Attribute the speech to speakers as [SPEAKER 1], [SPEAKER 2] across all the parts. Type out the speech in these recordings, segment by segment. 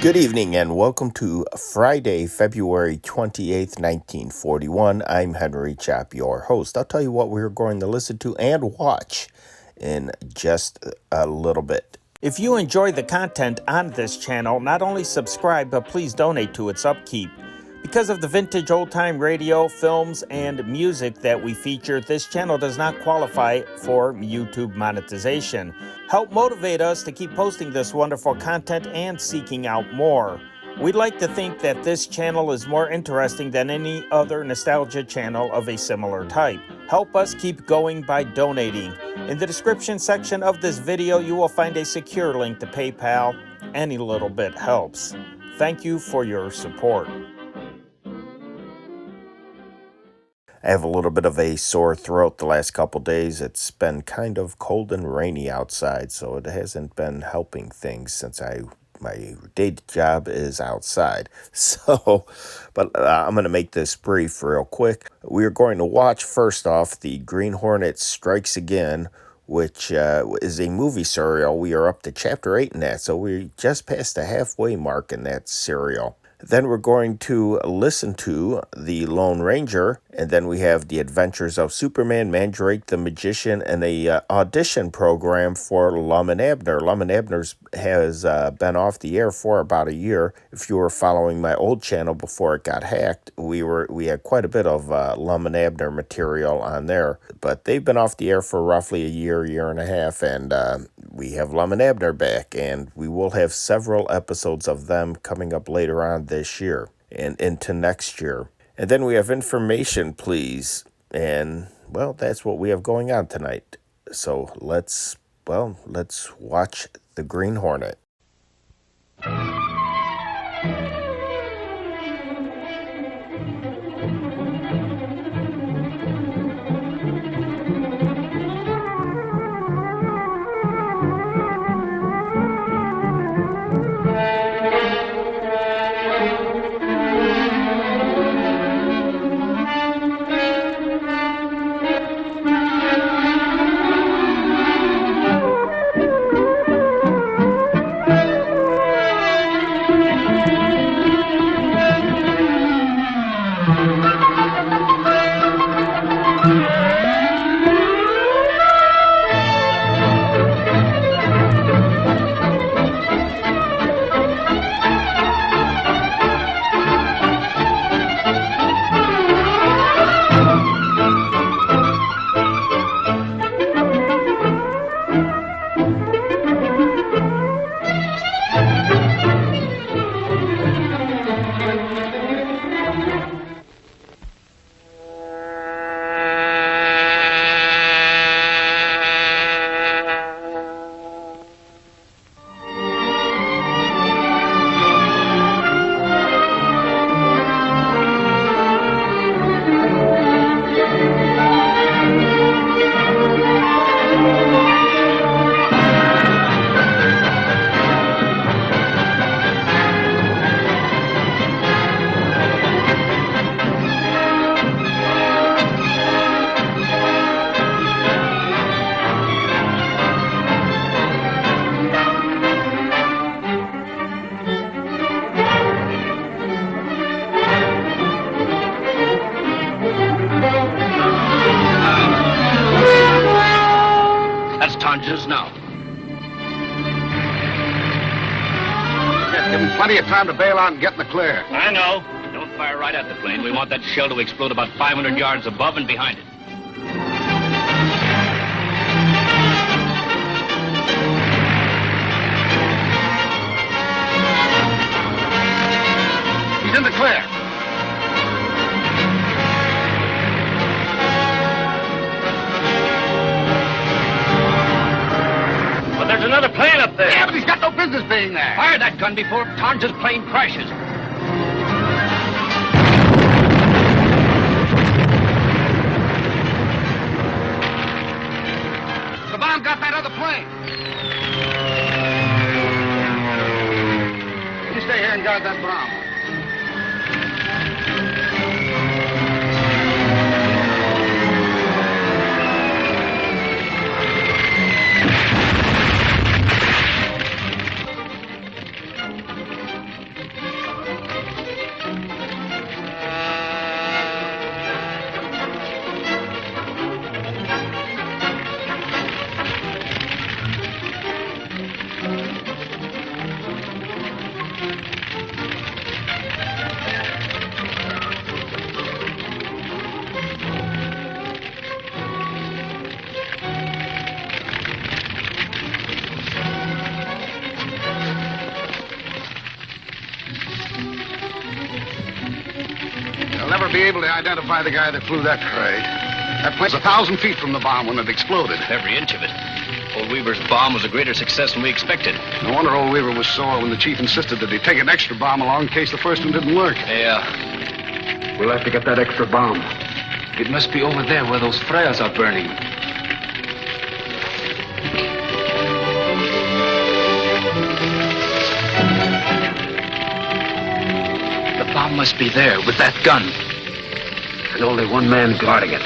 [SPEAKER 1] Good evening and welcome to Friday, February 28th, 1941. I'm Henry Chap, your host. I'll tell you what we're going to listen to and watch in just a little bit. If you enjoy the content on this channel, not only subscribe, but please donate to its upkeep. Because of the vintage old-time radio, films, and music that we feature, this channel does not qualify for YouTube monetization. Help motivate us to keep posting this wonderful content and seeking out more. We'd like to think that this channel is more interesting than any other nostalgia channel of a similar type. Help us keep going by donating. In the description section of this video, you will find a secure link to PayPal. Any little bit helps. Thank you for your support. I have a little bit of a sore throat the last couple days. It's been kind of cold and rainy outside, so it hasn't been helping things since my day job is outside. But I'm going to make this brief real quick. We are going to watch first off the Green Hornet Strikes Again, which is a movie serial. We are up to chapter 8 in that, so we're just past the halfway mark in that serial. Then we're going to listen to The Lone Ranger, and then we have The Adventures of Superman, Mandrake the Magician, and a audition program for Lum and Abner. Lum and Abner has been off the air for about a year. If you were following my old channel before it got hacked, we had quite a bit of Lum and Abner material on there. But they've been off the air for roughly a year and a half, and we have Lum and Abner back, and we will have several episodes of them coming up later on this year and into next year. And then we have information, please. And, well, that's what we have going on tonight. So let's watch The Green Hornet.
[SPEAKER 2] Now. Give him plenty of time to bail out and get in the clear.
[SPEAKER 3] I know. Don't fire right at the plane. We want that shell to explode about 500 yards above and behind it.
[SPEAKER 2] He's in the clear.
[SPEAKER 3] There's another plane up there.
[SPEAKER 2] Yeah, but he's got no business being there.
[SPEAKER 3] Fire that gun before Tonja's plane crashes.
[SPEAKER 2] The bomb got that other plane. You stay here and guard that bomb. never be able to identify the guy that flew that prey. That plane was 1,000 feet from the bomb when it exploded.
[SPEAKER 3] Every inch of it. Old Weaver's bomb was a greater success than we expected.
[SPEAKER 2] No wonder old Weaver was sore when the chief insisted that he take an extra bomb along in case the first one didn't work.
[SPEAKER 3] Yeah.
[SPEAKER 2] We'll have to get that extra bomb.
[SPEAKER 3] It must be over there where those frails are burning. The bomb must be there with that gun.
[SPEAKER 2] And only one man guarding it.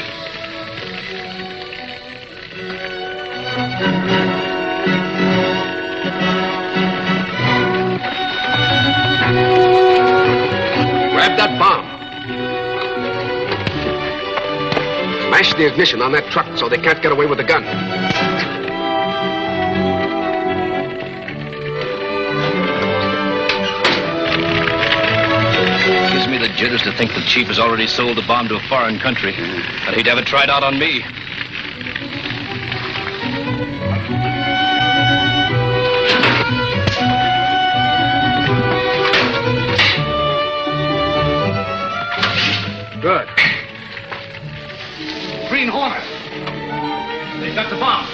[SPEAKER 4] Grab that bomb. Smash the ignition on that truck so they can't get away with the gun.
[SPEAKER 3] Gives me the jitters to think the chief has already sold the bomb to a foreign country. But he'd have it tried out on me.
[SPEAKER 2] Good.
[SPEAKER 3] Green Hornet. They've got the bomb.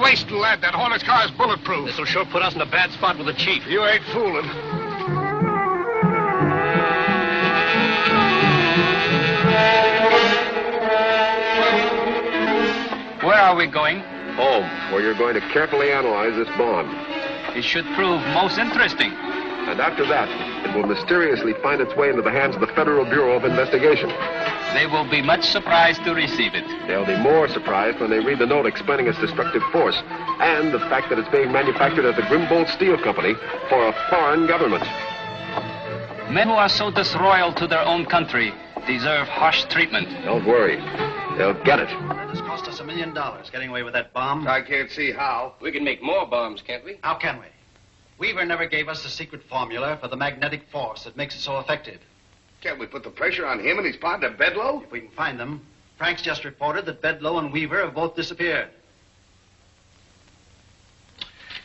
[SPEAKER 2] Wasting lead. That Hornet's car is bulletproof.
[SPEAKER 3] This'll sure put us in a bad spot with the chief.
[SPEAKER 2] You ain't fooling.
[SPEAKER 3] Where are we going?
[SPEAKER 4] Home, where you're going to carefully analyze this bomb.
[SPEAKER 3] It should prove most interesting.
[SPEAKER 4] And after that, it will mysteriously find its way into the hands of the Federal Bureau of Investigation.
[SPEAKER 3] They will be much surprised to receive it.
[SPEAKER 4] They'll be more surprised when they read the note explaining its destructive force and the fact that it's being manufactured at the Grimbold Steel Company for a foreign government.
[SPEAKER 3] Men who are so disloyal to their own country deserve harsh treatment.
[SPEAKER 4] Don't worry. They'll get it.
[SPEAKER 5] That has cost us $1 million getting away with that bomb.
[SPEAKER 2] I can't see how.
[SPEAKER 6] We can make more bombs, can't we?
[SPEAKER 5] How can we? Weaver never gave us the secret formula for the magnetic force that makes it so effective.
[SPEAKER 2] Can't we put the pressure on him and his partner, Bedlow?
[SPEAKER 5] If we can find them. Frank's just reported that Bedlow and Weaver have both disappeared.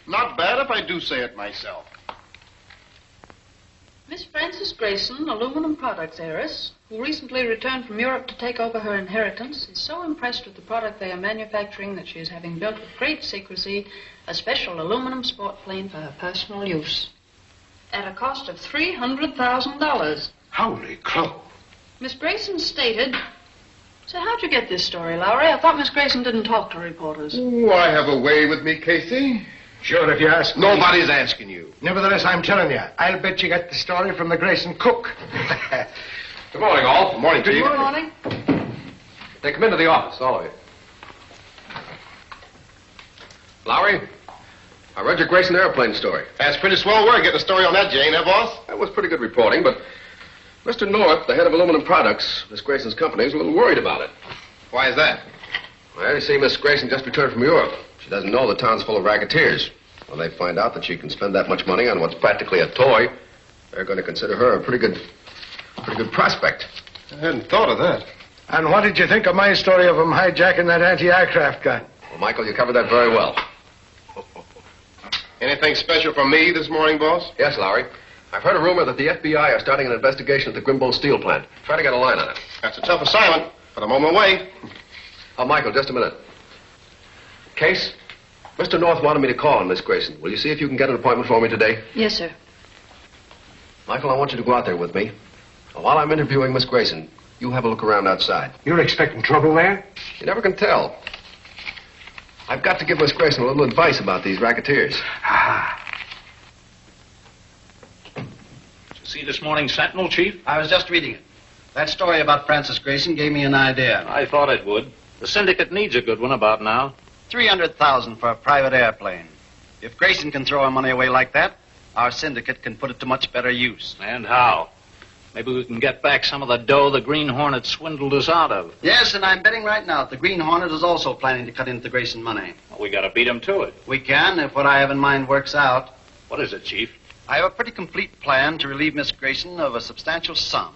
[SPEAKER 2] Not bad if I do say it myself.
[SPEAKER 7] Miss Frances Grayson, aluminum products heiress, who recently returned from Europe to take over her inheritance, is so impressed with the product they are manufacturing that she is having built with great secrecy a special aluminum sport plane for her personal use. At a cost of $300,000.
[SPEAKER 2] Holy crow.
[SPEAKER 7] Miss Grayson stated... So how'd you get this story, Lowry? I thought Miss Grayson didn't talk to reporters.
[SPEAKER 8] Oh, I have a way with me, Casey.
[SPEAKER 2] Sure, if you ask me.
[SPEAKER 8] Nobody's asking you.
[SPEAKER 2] Nevertheless, I'm telling you, I'll bet you got the story from the Grayson cook.
[SPEAKER 4] Good morning, all. Good morning, Chief.
[SPEAKER 7] Good morning.
[SPEAKER 4] They come into the office, all of you. Lowry, I read your Grayson airplane story.
[SPEAKER 8] That's pretty swell work getting a story on that, Jane, eh, boss?
[SPEAKER 4] That was pretty good reporting, but Mr. North, the head of aluminum products, Miss Grayson's company, is a little worried about it.
[SPEAKER 8] Why is that?
[SPEAKER 4] Well, you see, Miss Grayson just returned from Europe. She doesn't know the town's full of racketeers. When they find out that she can spend that much money on what's practically a toy, they're going to consider her a pretty good prospect.
[SPEAKER 8] I hadn't thought of that.
[SPEAKER 2] And what did you think of my story of him hijacking that anti-aircraft gun?
[SPEAKER 4] Well, Michael, you covered that very well.
[SPEAKER 8] Anything special for me this morning, boss?
[SPEAKER 4] Yes, Lowry. I've heard a rumor that the FBI are starting an investigation at the Grimbold Steel plant. Try to get a line on it.
[SPEAKER 8] That's a tough assignment, but I'm on my way.
[SPEAKER 4] Oh, Michael, just a minute. Case, Mr. North wanted me to call on Miss Grayson. Will you see if you can get an appointment for me today?
[SPEAKER 7] Yes, sir.
[SPEAKER 4] Michael, I want you to go out there with me. While I'm interviewing Miss Grayson, you have a look around outside.
[SPEAKER 2] You're expecting trouble there?
[SPEAKER 4] You never can tell. I've got to give Miss Grayson a little advice about these racketeers.
[SPEAKER 3] See this morning's Sentinel, Chief?
[SPEAKER 5] I was just reading it. That story about Frances Grayson gave me an idea.
[SPEAKER 3] I thought it would. The syndicate needs a good one about now.
[SPEAKER 5] $300,000 for a private airplane. If Grayson can throw our money away like that, our syndicate can put it to much better use.
[SPEAKER 3] And how?
[SPEAKER 9] Maybe we can get back some of the dough the Green Hornet swindled us out of.
[SPEAKER 5] Yes, and I'm betting right now that the Green Hornet is also planning to cut into the Grayson money.
[SPEAKER 9] Well, we gotta beat him to it.
[SPEAKER 5] We can, if what I have in mind works out.
[SPEAKER 9] What is it, Chief?
[SPEAKER 5] I have a pretty complete plan to relieve Miss Grayson of a substantial sum.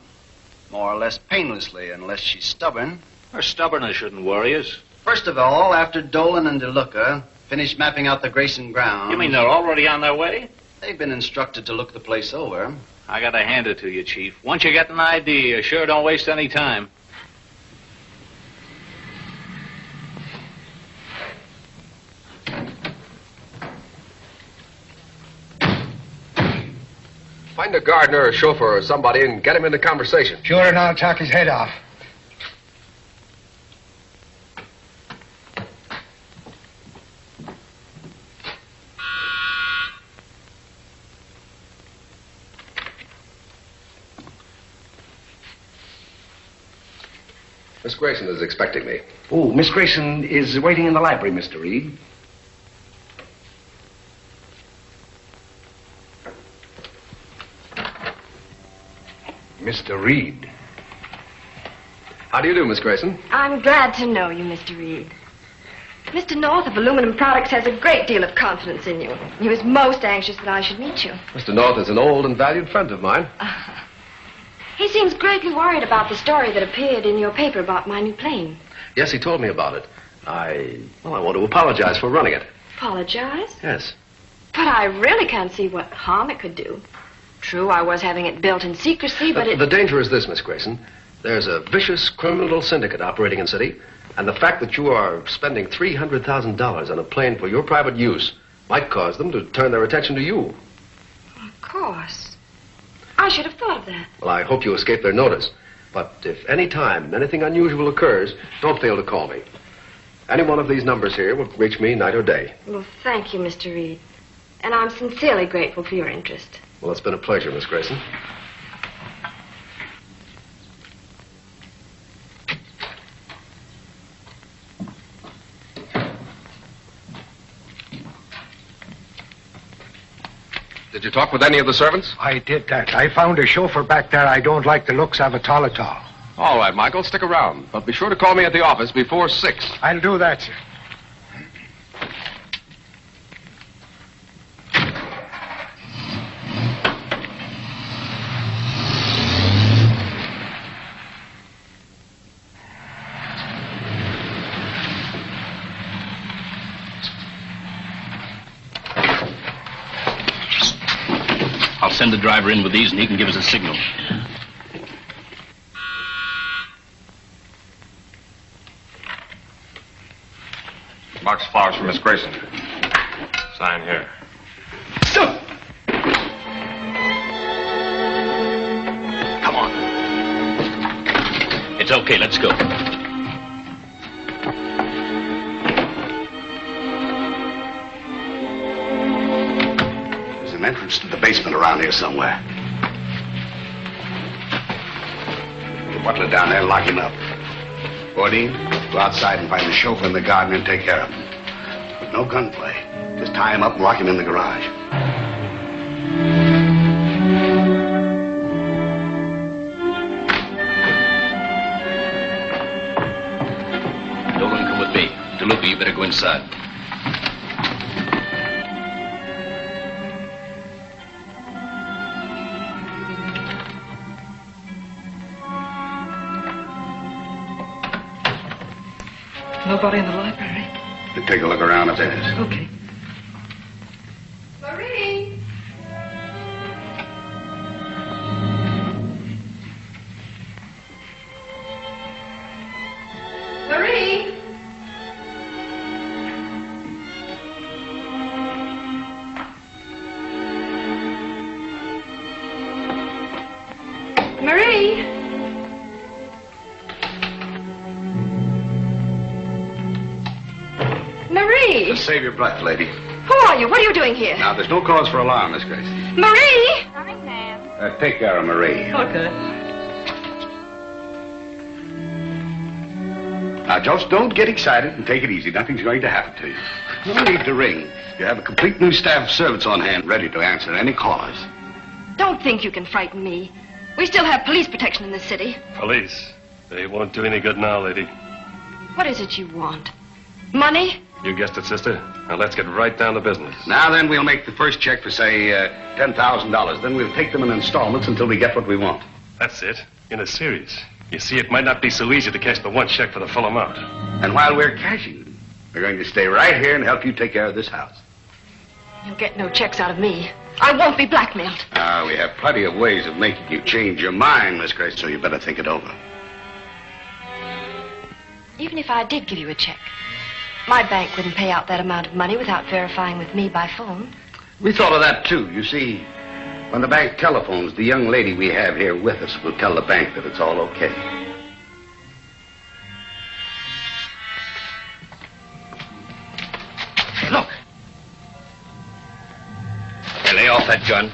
[SPEAKER 5] More or less painlessly, unless she's stubborn.
[SPEAKER 9] Her stubbornness shouldn't worry us.
[SPEAKER 5] First of all, after Dolan and DeLuca finish mapping out the Grayson ground...
[SPEAKER 9] You mean they're already on their way?
[SPEAKER 5] They've been instructed to look the place over.
[SPEAKER 9] I gotta hand it to you, Chief. Once you get an idea, you sure don't waste any time.
[SPEAKER 4] Find a gardener or a chauffeur or somebody and get him into conversation.
[SPEAKER 10] Sure, and I'll talk his head off.
[SPEAKER 4] Miss Grayson is expecting me.
[SPEAKER 10] Oh, Miss Grayson is waiting in the library, Mr. Reed. Mr. Reed.
[SPEAKER 4] How do you do, Miss Grayson?
[SPEAKER 11] I'm glad to know you, Mr. Reed. Mr. North of Aluminum Products has a great deal of confidence in you. He was most anxious that I should meet you.
[SPEAKER 4] Mr. North is an old and valued friend of mine.
[SPEAKER 11] He seems greatly worried about the story that appeared in your paper about my new plane.
[SPEAKER 4] Yes, he told me about it. I want to apologize for running it.
[SPEAKER 11] Apologize?
[SPEAKER 4] Yes.
[SPEAKER 11] But I really can't see what harm it could do. True, I was having it built in secrecy, but
[SPEAKER 4] The danger is this, Miss Grayson. There's a vicious criminal syndicate operating in the city, and the fact that you are spending $300,000 on a plane for your private use might cause them to turn their attention to you.
[SPEAKER 11] Of course. I should have thought of that.
[SPEAKER 4] Well, I hope you escape their notice. But if any time anything unusual occurs, don't fail to call me. Any one of these numbers here will reach me night or day.
[SPEAKER 11] Well, thank you, Mr. Reed. And I'm sincerely grateful for your interest.
[SPEAKER 4] Well, it's been a pleasure, Miss Grayson. Did you talk with any of the servants?
[SPEAKER 10] I did that. I found a chauffeur back there I don't like the looks of at all.
[SPEAKER 4] All right, Michael, stick around. But be sure to call me at the office before 6.
[SPEAKER 10] I'll do that, sir.
[SPEAKER 3] I'll send the driver in with these, and he can give us a signal.
[SPEAKER 8] Box flowers for Miss Grayson. Sign here.
[SPEAKER 3] Come on. It's okay. Let's go.
[SPEAKER 2] There's an entrance to the basement around here somewhere. Get the butler down there and lock him up. Bodine, go outside and find the chauffeur and the gardener and take care of him. But no gunplay. Just tie him up and lock him in the garage.
[SPEAKER 3] Dolan, come with me. DeLuca, you better go inside.
[SPEAKER 7] Nobody in the library.
[SPEAKER 2] You take a look around if there is.
[SPEAKER 7] Okay.
[SPEAKER 11] Marie! Marie! Marie! Marie!
[SPEAKER 2] Just save your breath, lady.
[SPEAKER 11] Who are you? What are you doing here?
[SPEAKER 2] Now, there's no cause for alarm, Miss Grayson.
[SPEAKER 11] Marie!
[SPEAKER 2] Take care of Marie.
[SPEAKER 7] Okay.
[SPEAKER 2] Now, just don't get excited and take it easy. Nothing's going to happen to you. No need to ring. You have a complete new staff of servants on hand ready to answer any callers.
[SPEAKER 11] Don't think you can frighten me. We still have police protection in this city.
[SPEAKER 12] Police? They won't do any good now, lady.
[SPEAKER 11] What is it you want? Money?
[SPEAKER 12] You guessed it, sister. Now let's get right down to business.
[SPEAKER 2] Now then, we'll make the first check for, say, $10,000. Then we'll take them in installments until we get what we want.
[SPEAKER 12] That's it. In a series. You see, it might not be so easy to cash the one check for the full amount.
[SPEAKER 2] And while we're cashing them, we're going to stay right here and help you take care of this house.
[SPEAKER 11] You'll get no checks out of me. I won't be blackmailed.
[SPEAKER 2] We have plenty of ways of making you change your mind, Miss Grace, so you better think it over.
[SPEAKER 11] Even if I did give you a check, my bank wouldn't pay out that amount of money without verifying with me by phone.
[SPEAKER 2] We thought of that, too. You see, when the bank telephones, the young lady we have here with us will tell the bank that it's all okay.
[SPEAKER 3] Hey, look. Hey, lay off that gun.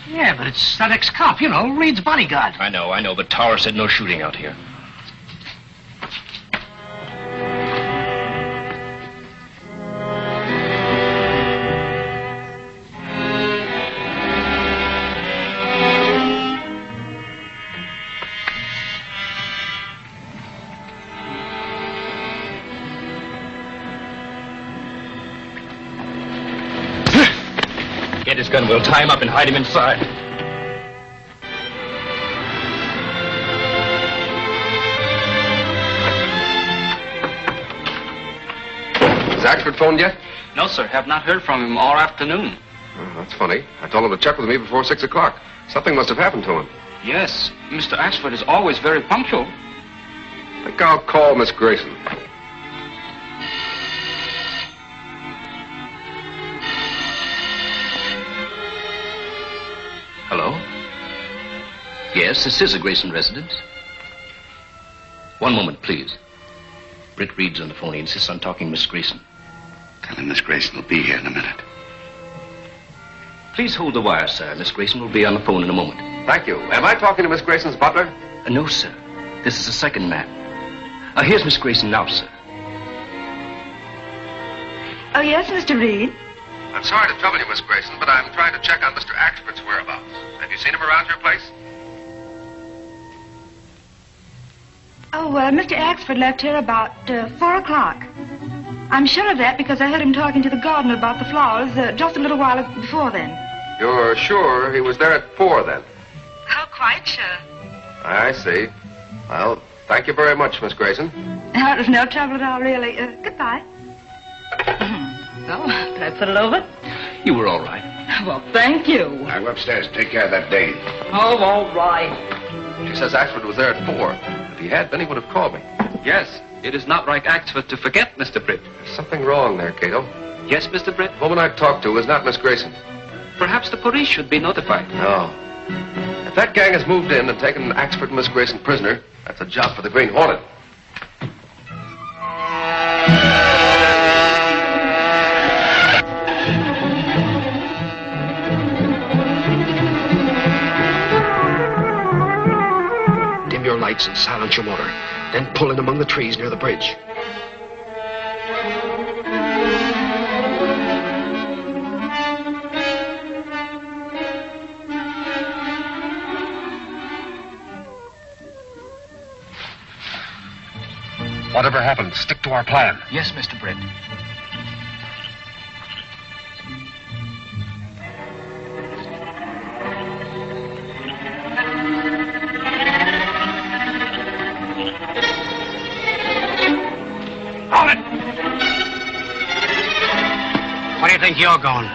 [SPEAKER 10] Yeah, but it's that ex-cop, you know, Reed's bodyguard.
[SPEAKER 3] I know, but Tower said no shooting out here. Get his gun. We'll tie him up and hide him inside.
[SPEAKER 4] Has Axford phoned yet?
[SPEAKER 6] No, sir. Have not heard from him all afternoon.
[SPEAKER 4] Oh, that's funny. I told him to check with me before 6 o'clock. Something must have happened to him.
[SPEAKER 6] Yes, Mr. Axford is always very punctual.
[SPEAKER 4] I think I'll call Miss Grayson.
[SPEAKER 3] Hello? Yes, this is a Grayson residence. One moment, please. Britt Reed's on the phone. He insists on talking to Miss Grayson.
[SPEAKER 2] Tell him Miss Grayson will be here in a minute.
[SPEAKER 3] Please hold the wire, sir. Miss Grayson will be on the phone in a moment.
[SPEAKER 4] Thank you. Am I talking to Miss Grayson's butler?
[SPEAKER 3] No, sir. This is the second man. Here's Miss Grayson now, sir.
[SPEAKER 11] Oh, yes, Mr. Reed?
[SPEAKER 4] I'm sorry to trouble you, Miss Grayson, but I'm trying to check on Mr. Axford's whereabouts. Have you seen him around your place?
[SPEAKER 13] Oh, Mr. Axford left here about 4 o'clock. I'm sure of that because I heard him talking to the gardener about the flowers just a little while before then.
[SPEAKER 4] You're sure he was there at 4 then?
[SPEAKER 13] Oh, quite sure.
[SPEAKER 4] I see. Well, thank you very much, Miss Grayson.
[SPEAKER 13] It was no trouble at all, really. Goodbye.
[SPEAKER 7] Oh, did I put it over?
[SPEAKER 3] You were all right.
[SPEAKER 7] Well, thank you.
[SPEAKER 2] Now go upstairs. Take care of that dame.
[SPEAKER 7] Oh, all right.
[SPEAKER 4] She says Axford was there at 4. If he had been, he would have called me.
[SPEAKER 6] Yes, it is not like Axford to forget, Mr. Britt.
[SPEAKER 4] There's something wrong there, Cato.
[SPEAKER 6] Yes, Mr. Britt?
[SPEAKER 4] The woman I talked to is not Miss Grayson.
[SPEAKER 6] Perhaps the police should be notified.
[SPEAKER 4] No. If that gang has moved in and taken Axford and Miss Grayson prisoner, that's a job for the Green Hornet.
[SPEAKER 14] Dim your lights and silence your motor. Then pull in among the trees near the bridge.
[SPEAKER 10] Whatever happens, stick to our plan.
[SPEAKER 6] Yes, Mr. Britt.
[SPEAKER 10] Hold it! Where do you think you're going?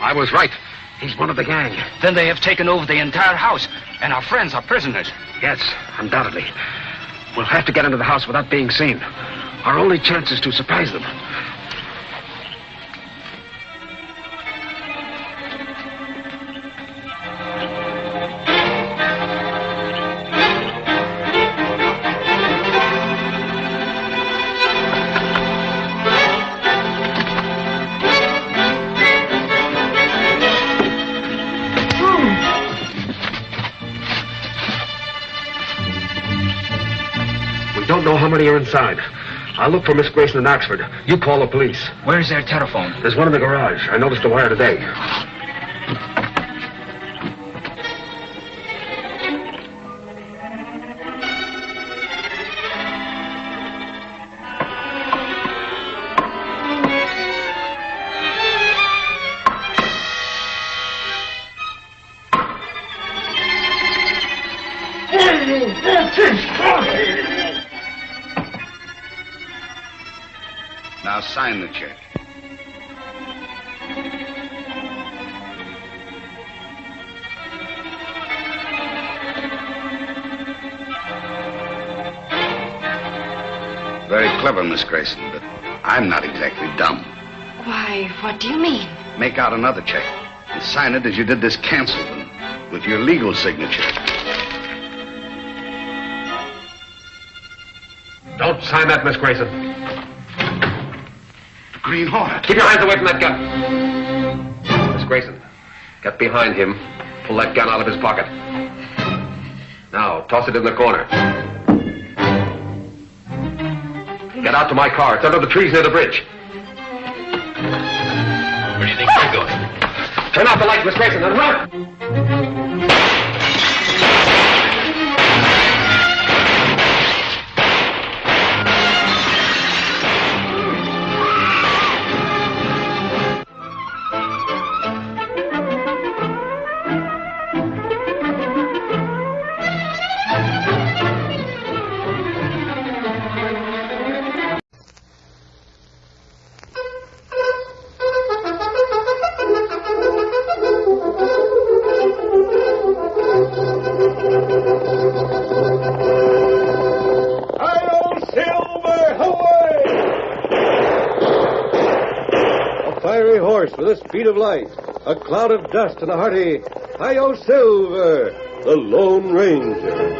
[SPEAKER 10] I was right. He's one of the gang.
[SPEAKER 6] Then they have taken over the entire house, and our friends are prisoners.
[SPEAKER 10] Yes, undoubtedly. We'll have to get into the house without being seen. Our only chance is to surprise them. We don't know how many are inside, I'll look for Miss Grayson in Oxford. You call the police.
[SPEAKER 6] Where's their telephone?
[SPEAKER 10] There's one in the garage. I noticed a wire today.
[SPEAKER 2] Now sign the check. Very clever, Miss Grayson, but I'm not exactly dumb.
[SPEAKER 11] Why, what do you mean?
[SPEAKER 2] Make out another check and sign it as you did this canceled one, with your legal signature.
[SPEAKER 10] Don't sign that, Miss Grayson.
[SPEAKER 2] The Green Hornet.
[SPEAKER 10] Keep your hands away from that gun. Miss Grayson, get behind him. Pull that gun out of his pocket. Now, toss it in the corner. Get out to my car. It's under the trees near the bridge.
[SPEAKER 3] Where do you think you're going?
[SPEAKER 10] Turn off the light, Miss Grayson, and run!
[SPEAKER 15] With a speed of light, a cloud of dust, and a hearty "Hi-yo, Silver!" the Lone Ranger.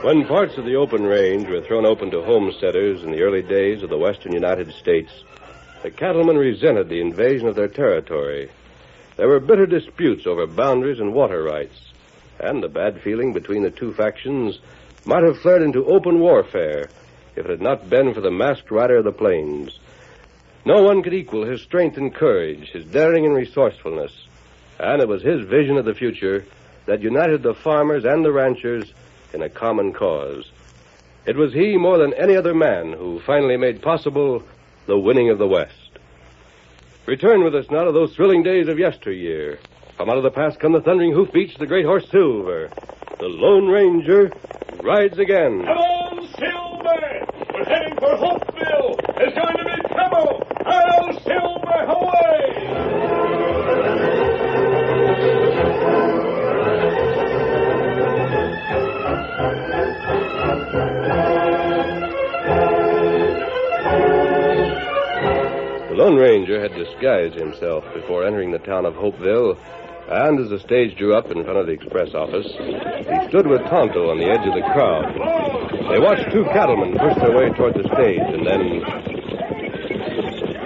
[SPEAKER 15] When parts of the open range were thrown open to homesteaders in the early days of the western United States, the cattlemen resented the invasion of their territory. There were bitter disputes over boundaries and water rights, and the bad feeling between the two factions might have flared into open warfare if it had not been for the masked rider of the plains. No one could equal his strength and courage, his daring and resourcefulness, and it was his vision of the future that united the farmers and the ranchers in a common cause. It was he, more than any other man, who finally made possible the winning of the West. Return with us now to those thrilling days of yesteryear. From out of the past come the thundering hoofbeats of the great horse Silver. The Lone Ranger rides again.
[SPEAKER 12] Come on, Silver! We're heading for Hopeville. There's going to be trouble. Hello, Silver, away!
[SPEAKER 15] The Lone Ranger had disguised himself before entering the town of Hopeville And as the stage drew up in front of the express office, he stood with Tonto on the edge of the crowd. They watched two cattlemen push their way toward the stage, and then...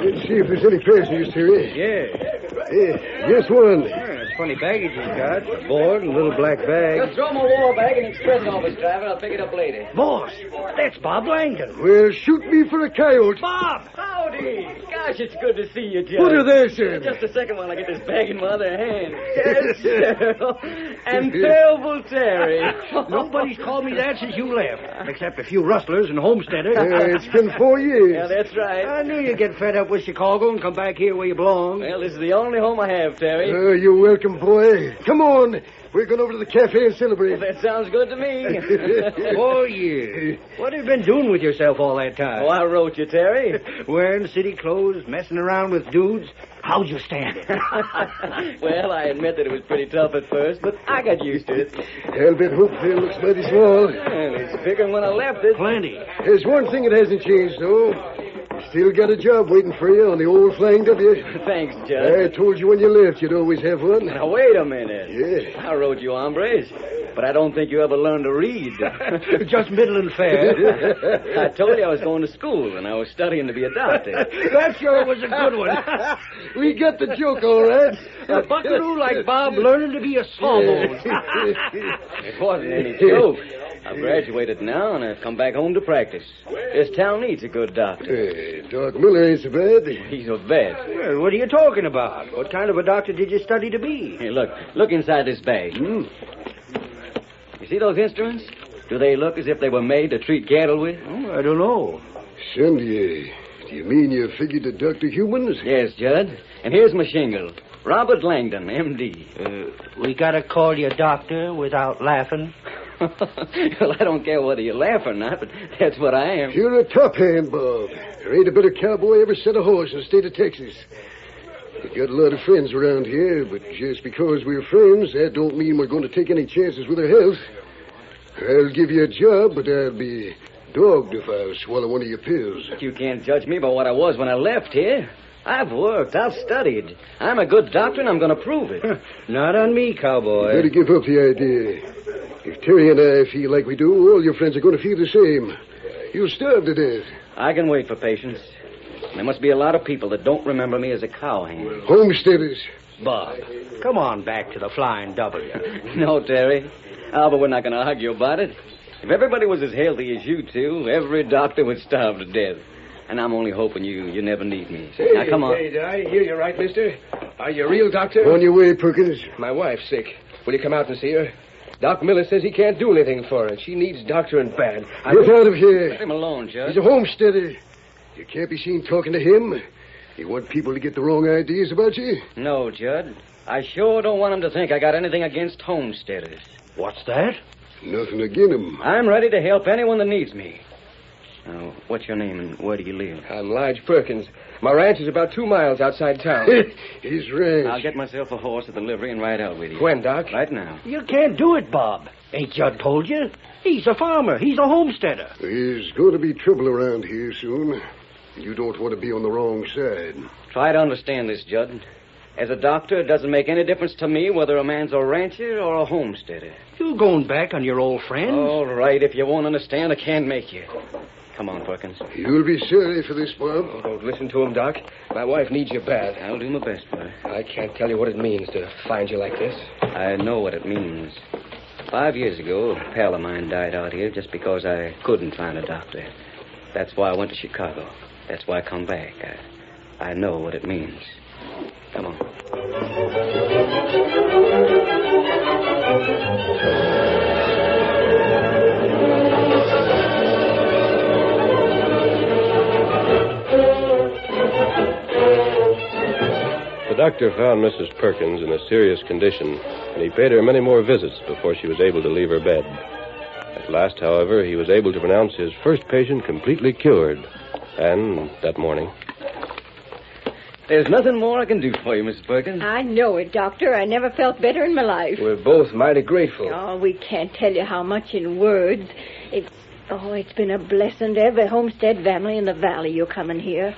[SPEAKER 16] Let's see if there's any passengers, Terry. Yes, one.
[SPEAKER 17] It's funny baggage he's got. A board and a little black bag.
[SPEAKER 18] Just throw my war bag in the express office, driver. I'll pick it up later.
[SPEAKER 17] Boss, that's Bob Langdon.
[SPEAKER 16] Well, shoot me for a coyote.
[SPEAKER 18] Bob! Howdy! Gosh, it's good to see you, Judge.
[SPEAKER 16] Put her there, sir.
[SPEAKER 18] Just a second while I get this bag in my other hand. Yes, Cheryl. And terrible Terry.
[SPEAKER 17] Nobody's called me that since you left, except a few rustlers and homesteaders.
[SPEAKER 16] It's been 4 years.
[SPEAKER 18] Yeah, that's right.
[SPEAKER 17] I knew you'd get fed up with Chicago and come back here where you belong.
[SPEAKER 18] Well, this is the only home I have, Terry.
[SPEAKER 16] You're welcome, boy. Come on. We're going over to the cafe and celebrate.
[SPEAKER 18] Well, that sounds good to me.
[SPEAKER 17] 4 years. What have you been doing with yourself all that time?
[SPEAKER 18] Oh, I wrote you, Terry.
[SPEAKER 17] Wearing city clothes, messing around with dudes. How'd you stand it?
[SPEAKER 18] Well, I admit that it was pretty tough at first, but I got used to it.
[SPEAKER 16] Albert Hoopville looks mighty small.
[SPEAKER 18] Well, it's bigger than when I left it.
[SPEAKER 17] Plenty.
[SPEAKER 16] There's one thing that hasn't changed, though. Still got a job waiting for you on the old Flying W.
[SPEAKER 18] Thanks, Judge.
[SPEAKER 16] I told you when you left you'd always have one.
[SPEAKER 18] Now, wait a minute.
[SPEAKER 16] Yeah.
[SPEAKER 18] I wrote you hombres, but I don't think you ever learned to read.
[SPEAKER 17] Just middling fair.
[SPEAKER 18] I told you I was going to school, and I was studying to be a doctor.
[SPEAKER 17] That sure was a good one.
[SPEAKER 16] We got the joke, all right.
[SPEAKER 17] A buckaroo like Bob learning to be a sawbones.
[SPEAKER 18] It wasn't any joke. I've graduated now, and I've come back home to practice. This town needs a good doctor.
[SPEAKER 16] Doc Miller ain't so bad.
[SPEAKER 18] He's a vet.
[SPEAKER 17] Well, what are you talking about? What kind of a doctor did you study to be?
[SPEAKER 18] Hey, look inside this bag. You see those instruments? Do they look as if they were made to treat cattle with?
[SPEAKER 17] Oh, I don't know.
[SPEAKER 16] Sandy, do you mean you figured to doctor humans?
[SPEAKER 18] Yes, Judd. And here's my shingle. Robert Langdon, M.D.
[SPEAKER 17] We gotta call you doctor without laughing.
[SPEAKER 18] Well, I don't care whether you laugh or not, but that's what I am.
[SPEAKER 16] You're a top hand, Bob. There ain't a better cowboy ever set a horse in the state of Texas. We've got a lot of friends around here, but just because we're friends, that don't mean we're going to take any chances with our health. I'll give you a job, but I'll be dogged if I swallow one of your pills.
[SPEAKER 18] You can't judge me by what I was when I left here. I've worked. I've studied. I'm a good doctor, and I'm going to prove it.
[SPEAKER 17] Not on me, cowboy.
[SPEAKER 16] You better give up the idea. If Terry and I feel like we do, all your friends are going to feel the same. You'll starve to death.
[SPEAKER 18] I can wait for patience. There must be a lot of people that don't remember me as a cowhand.
[SPEAKER 16] Homesteaders.
[SPEAKER 17] Bob, come on back to the Flying W.
[SPEAKER 18] No, Terry. But we're not going to argue about it. If everybody was as healthy as you two, every doctor would starve to death. And I'm only hoping you never need me. Now, come on.
[SPEAKER 14] Hey, did I hear you right, mister? Are you a real doctor?
[SPEAKER 16] On your way, Perkins.
[SPEAKER 14] My wife's sick. Will you come out and see her? Doc Miller says he can't do anything for her. She needs doctoring bad.
[SPEAKER 16] Get out of here.
[SPEAKER 18] Let him alone, Judge.
[SPEAKER 16] He's a homesteader. You can't be seen talking to him. You want people to get the wrong ideas about you?
[SPEAKER 18] No, Judd. I sure don't want them to think I got anything against homesteaders.
[SPEAKER 17] What's that?
[SPEAKER 16] Nothing against him.
[SPEAKER 18] I'm ready to help anyone that needs me. Now, what's your name and where do you live?
[SPEAKER 14] I'm Lige Perkins. My ranch is about 2 miles outside town.
[SPEAKER 16] His ranch.
[SPEAKER 18] I'll get myself a horse at the livery and ride out with you.
[SPEAKER 14] When, Doc?
[SPEAKER 18] Right now.
[SPEAKER 17] You can't do it, Bob. Ain't Judd told you? He's a farmer. He's a homesteader.
[SPEAKER 16] There's going to be trouble around here soon. You don't want to be on the wrong side.
[SPEAKER 18] Try to understand this, Judd. As a doctor, it doesn't make any difference to me whether a man's a rancher or a homesteader.
[SPEAKER 17] You going back on your old friends?
[SPEAKER 18] All right, if you won't understand, I can't make you. Come on, Perkins.
[SPEAKER 16] You'll be sorry for this, Bob.
[SPEAKER 14] Oh, don't listen to him, Doc. My wife needs you bad.
[SPEAKER 18] I'll do my best for her.
[SPEAKER 14] I can't tell you what it means to find you like this.
[SPEAKER 18] I know what it means. 5 years ago, a pal of mine died out here just because I couldn't find a doctor. That's why I went to Chicago. That's why I come back. I know what it means. Come on.
[SPEAKER 15] The doctor found Mrs. Perkins in a serious condition, and he paid her many more visits before she was able to leave her bed. At last, however, he was able to pronounce his first patient completely cured. And that morning...
[SPEAKER 18] There's nothing more I can do for you, Mrs. Perkins.
[SPEAKER 19] I know it, Doctor. I never felt better in my life.
[SPEAKER 14] We're both mighty grateful.
[SPEAKER 19] Oh, we can't tell you how much in words. It's been a blessing to every homestead family in the valley you're coming here.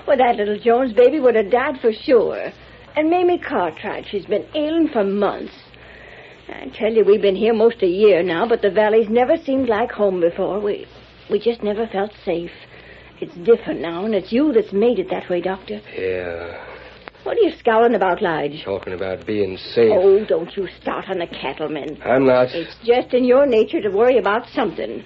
[SPEAKER 19] Well, that little Jones baby would have died for sure. And Mamie Cartwright, she's been ailing for months. I tell you, we've been here most a year now, but the valley's never seemed like home before. We just never felt safe. It's different now, and it's you that's made it that way, Doctor.
[SPEAKER 14] Yeah.
[SPEAKER 19] What are you scowling about, Lige?
[SPEAKER 14] Talking about being safe.
[SPEAKER 19] Oh, don't you start on the cattlemen.
[SPEAKER 14] I'm not.
[SPEAKER 19] It's just in your nature to worry about something.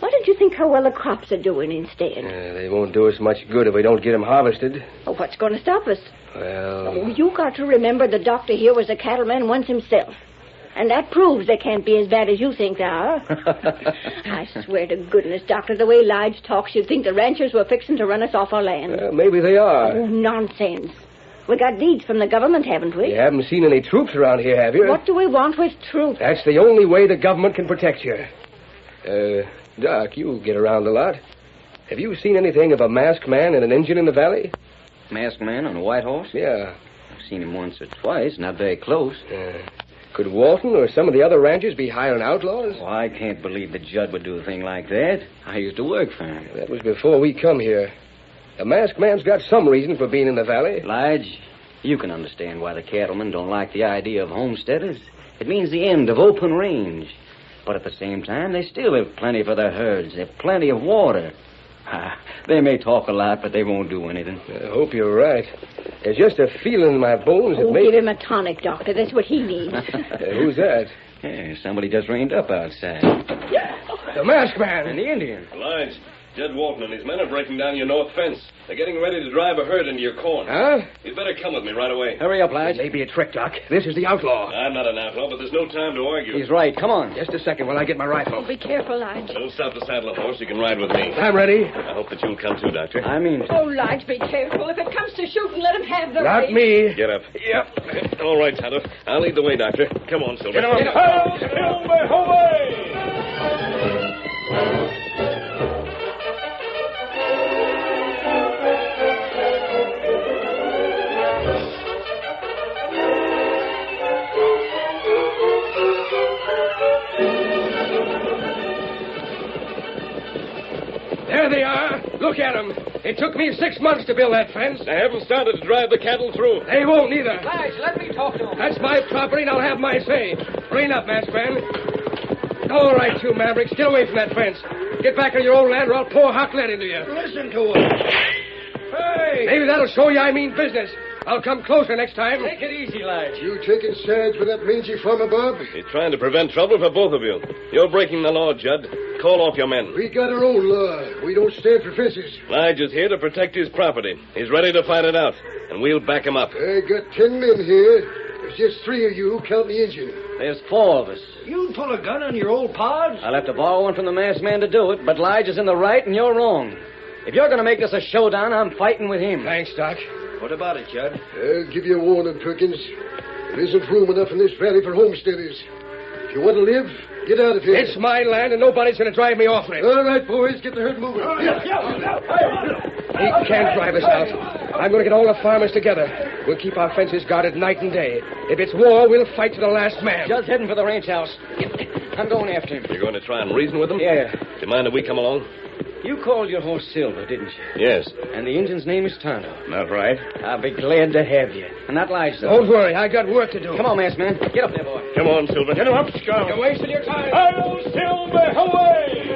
[SPEAKER 19] Why don't you think how well the crops are doing instead?
[SPEAKER 14] They won't do us much good if we don't get them harvested.
[SPEAKER 19] Oh, what's going to stop us?
[SPEAKER 14] Well...
[SPEAKER 19] Oh, you got to remember the doctor here was a cattleman once himself. And that proves they can't be as bad as you think they are. I swear to goodness, Doctor, the way Lige talks, you'd think the ranchers were fixing to run us off our land.
[SPEAKER 14] Maybe they are.
[SPEAKER 19] Oh, nonsense. We got deeds from the government, haven't we?
[SPEAKER 14] You haven't seen any troops around here, have you?
[SPEAKER 19] What do we want with troops?
[SPEAKER 14] That's the only way the government can protect you. Doc, you get around a lot. Have you seen anything of a masked man and an Indian in the valley?
[SPEAKER 18] Masked man on a white horse?
[SPEAKER 14] Yeah.
[SPEAKER 18] I've seen him once or twice, not very close.
[SPEAKER 14] Could Walton or some of the other ranchers be hiring outlaws?
[SPEAKER 18] Oh, I can't believe the Judd would do a thing like that. I used to work for him.
[SPEAKER 14] That was before we come here. The masked man's got some reason for being in the valley.
[SPEAKER 18] Lige, you can understand why the cattlemen don't like the idea of homesteaders. It means the end of open range. But at the same time, they still have plenty for their herds. They have plenty of water. They may talk a lot, but they won't do anything.
[SPEAKER 14] I hope you're right. There's just a feeling in my bones that
[SPEAKER 19] give him a tonic, Doctor. That's what he needs.
[SPEAKER 14] Who's that?
[SPEAKER 18] Yeah, somebody just reined up outside.
[SPEAKER 14] The masked man.
[SPEAKER 18] And the Indian.
[SPEAKER 15] Lige, Jed Walton and his men are breaking down your north fence. They're getting ready to drive a herd into your corn.
[SPEAKER 14] Huh?
[SPEAKER 15] You'd better come with me right away.
[SPEAKER 18] Hurry up, Lige.
[SPEAKER 14] Maybe a trick, Doc. This is the outlaw.
[SPEAKER 15] I'm not an outlaw, but there's no time to argue.
[SPEAKER 18] He's right. Come on.
[SPEAKER 14] Just a second while I get my rifle.
[SPEAKER 19] Oh, be careful, Lige.
[SPEAKER 15] Don't stop to saddle a horse. You can ride with me.
[SPEAKER 14] I'm ready.
[SPEAKER 15] I hope that you'll come too, Doctor.
[SPEAKER 18] I mean...
[SPEAKER 19] Oh, Lige, be careful. If it comes to shooting, let him have the
[SPEAKER 14] Not
[SPEAKER 19] right.
[SPEAKER 14] me.
[SPEAKER 15] Get up. Yep. All right, Tonto. I'll lead the way, Doctor. Come on, Silver.
[SPEAKER 12] Get on. Hail, Silver, away!
[SPEAKER 14] There they are. Look at them. It took me 6 months to build that fence.
[SPEAKER 15] They haven't started to drive the cattle through.
[SPEAKER 14] They won't either.
[SPEAKER 17] Lige, let me talk to him.
[SPEAKER 14] That's my property, and I'll have my say. Rein up, masked man. All right, you mavericks. Get away from that fence. Get back on your own land, or I'll pour hot lead into you.
[SPEAKER 17] Listen to him.
[SPEAKER 14] Hey! Maybe that'll show you I mean business. I'll come closer next time.
[SPEAKER 17] Take it easy, Lige.
[SPEAKER 16] You taking sides with that mangy farmer, Bob?
[SPEAKER 15] He's trying to prevent trouble for both of you. You're breaking the law, Judd. Call off your men.
[SPEAKER 16] We got our own law. We don't stand for fences.
[SPEAKER 15] Lige is here to protect his property. He's ready to fight it out, and we'll back him up.
[SPEAKER 16] I got 10 men here. There's just 3 of you, count the engine.
[SPEAKER 18] There's 4 of us.
[SPEAKER 17] You'd pull a gun on your old pods?
[SPEAKER 18] I'll have to borrow one from the masked man to do it, but Lige is in the right and you're wrong. If you're going to make this a showdown, I'm fighting with him.
[SPEAKER 14] Thanks, Doc.
[SPEAKER 17] What about it, Judd?
[SPEAKER 16] I'll give you a warning, Perkins. There isn't room enough in this valley for homesteaders. If you want to live, get out of here.
[SPEAKER 14] It's my land, and nobody's going to drive me off it.
[SPEAKER 16] All right, boys, get the herd moving.
[SPEAKER 14] He can't drive us out. I'm going to get all the farmers together. We'll keep our fences guarded night and day. If it's war, we'll fight to the last man.
[SPEAKER 18] Judd's heading for the ranch house. I'm going after him.
[SPEAKER 15] You're going to try and reason with him?
[SPEAKER 18] Yeah.
[SPEAKER 15] Do you mind if we come along?
[SPEAKER 18] You called your horse Silver, didn't you?
[SPEAKER 15] Yes.
[SPEAKER 18] And the Indian's name is Tonto.
[SPEAKER 15] Not right.
[SPEAKER 18] I'll be glad to have you. And that lies, though.
[SPEAKER 14] Don't worry, I got work to do.
[SPEAKER 18] Come on, masked man. Get up there, boy.
[SPEAKER 15] Come on, Silver.
[SPEAKER 12] Get him up, Scout.
[SPEAKER 14] You're wasting your time.
[SPEAKER 12] Hail, Silver, away!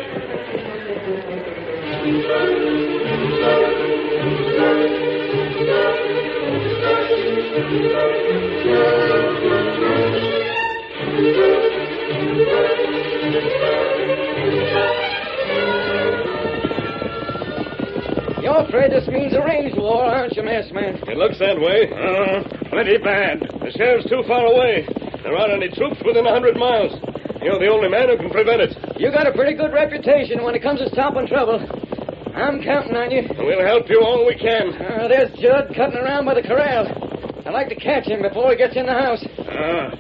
[SPEAKER 18] You're afraid this means a range war, aren't you, masked man?
[SPEAKER 15] It looks that way. Plenty bad. The sheriff's too far away. There aren't any troops within 100 miles. You're the only man who can prevent it.
[SPEAKER 18] You got a pretty good reputation when it comes to stopping trouble. I'm counting on you.
[SPEAKER 15] We'll help you all we can.
[SPEAKER 18] There's Judd cutting around by the corral. I'd like to catch him before he gets in the house.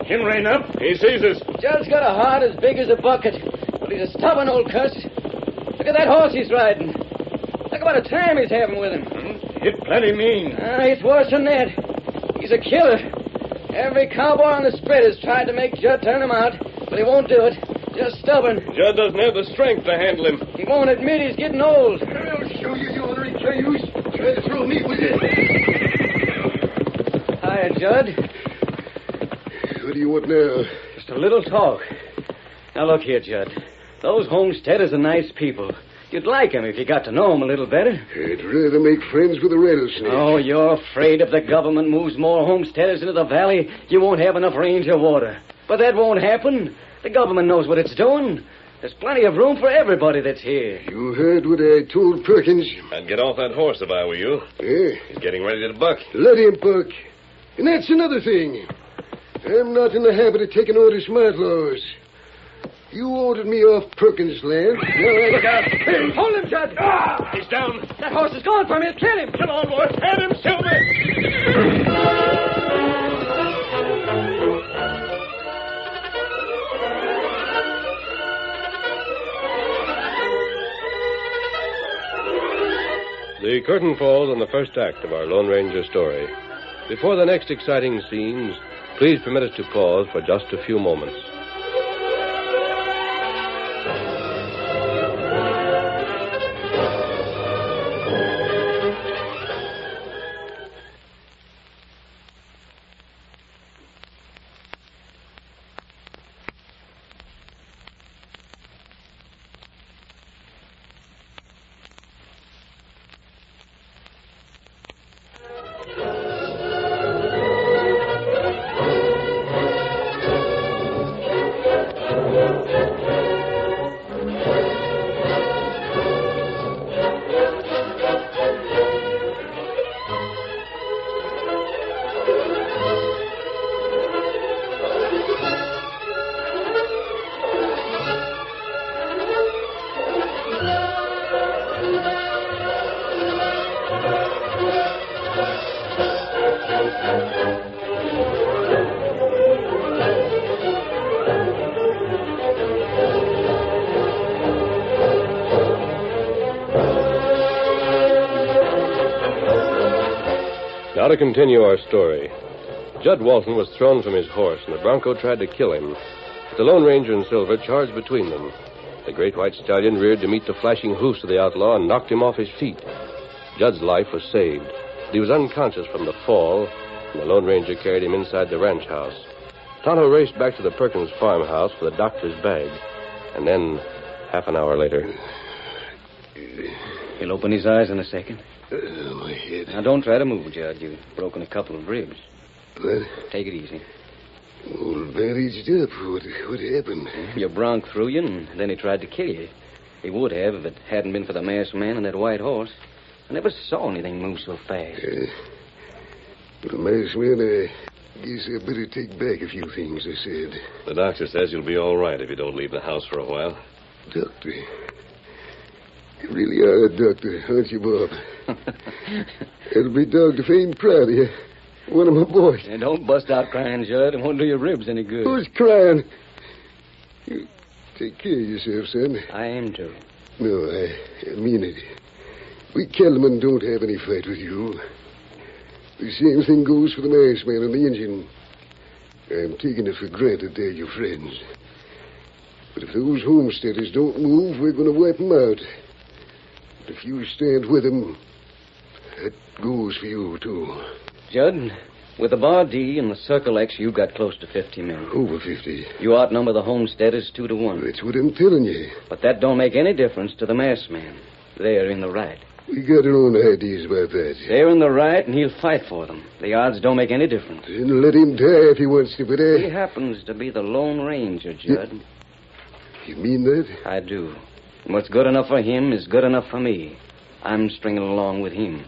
[SPEAKER 15] Him rein up. He sees us.
[SPEAKER 18] Judd's got a heart as big as a bucket, but he's a stubborn old cuss. Look at that horse he's riding. Look about the time he's having with him.
[SPEAKER 15] It plenty mean.
[SPEAKER 18] It's worse than that. He's a killer. Every cowboy on the spread has tried to make Judd turn him out, but he won't do it. Just stubborn.
[SPEAKER 15] Judd doesn't have the strength to handle him.
[SPEAKER 18] He won't admit he's getting old.
[SPEAKER 16] I'll show you, you ornery cayuse. Try to throw me with it.
[SPEAKER 18] I
[SPEAKER 20] Hi, Judd.
[SPEAKER 16] What do you want now?
[SPEAKER 20] Just a little talk. Now, look here, Judd. Those homesteaders are nice people. You'd like them if you got to know them a little better.
[SPEAKER 16] I'd rather make friends with a rattlesnake.
[SPEAKER 20] Oh, you're afraid if the government moves more homesteaders into the valley, you won't have enough range of water. But that won't happen. The government knows what it's doing. There's plenty of room for everybody that's here.
[SPEAKER 16] You heard what I told Perkins.
[SPEAKER 15] I'd get off that horse if I were you.
[SPEAKER 16] Yeah?
[SPEAKER 15] He's getting ready to buck.
[SPEAKER 16] Let him buck. And that's another thing. I'm not in the habit of taking orders from outlaws. You ordered me off Perkins' land.
[SPEAKER 20] Look out. Hey, hold him, Judd.
[SPEAKER 12] Ah! He's down.
[SPEAKER 20] That horse is gone from you. Kill him.
[SPEAKER 12] Come on, boys. Hand him, Silver.
[SPEAKER 15] The curtain falls on the first act of our Lone Ranger story. Before the next exciting scenes, please permit us to pause for just a few moments. Now to continue our story. Judd Walton was thrown from his horse, and the bronco tried to kill him. But the Lone Ranger and Silver charged between them. The great white stallion reared to meet the flashing hoofs of the outlaw and knocked him off his feet. Judd's life was saved, but he was unconscious from the fall, and the Lone Ranger carried him inside the ranch house. Tonto raced back to the Perkins farmhouse for the doctor's bag, and then, half an hour later...
[SPEAKER 20] He'll open his eyes in a second.
[SPEAKER 16] My head.
[SPEAKER 20] Now, don't try to move, Judd. You've broken a couple of ribs.
[SPEAKER 16] What?
[SPEAKER 20] Take it easy.
[SPEAKER 16] All bandaged up. What happened?
[SPEAKER 20] Your bronc threw you, and then he tried to kill you. He would have if it hadn't been for the masked man and that white horse. I never saw anything move so fast.
[SPEAKER 16] The masked man, I guess I better take back a few things I said.
[SPEAKER 15] The doctor says you'll be all right if you don't leave the house for a while.
[SPEAKER 16] Doctor? You really are a doctor, aren't you, Bob? It'll be dogged if I ain't proud of you. One of my boys.
[SPEAKER 20] And don't bust out crying, Judd. It won't do your ribs any good.
[SPEAKER 16] Who's crying? You take care of yourself, son.
[SPEAKER 20] I am, too.
[SPEAKER 16] No, I mean it. We cattlemen don't have any fight with you. The same thing goes for the masked man and the Indian. I'm taking it for granted they're your friends. But if those homesteaders don't move, we're going to wipe them out. If you stand with them, that goes for you, too.
[SPEAKER 20] Judd, with the Bar D and the Circle X, you got close to 50 men.
[SPEAKER 16] Over 50.
[SPEAKER 20] You outnumber the homesteaders 2-1.
[SPEAKER 16] That's what I'm telling you.
[SPEAKER 20] But that don't make any difference to the masked man. They're in the right.
[SPEAKER 16] We got our own ideas about that.
[SPEAKER 20] They're in the right, and he'll fight for them. The odds don't make any difference.
[SPEAKER 16] Then let him die if he wants to, but
[SPEAKER 20] He happens to be the Lone Ranger, Judd.
[SPEAKER 16] You mean that?
[SPEAKER 20] I do. And what's good enough for him is good enough for me. I'm stringing along with him.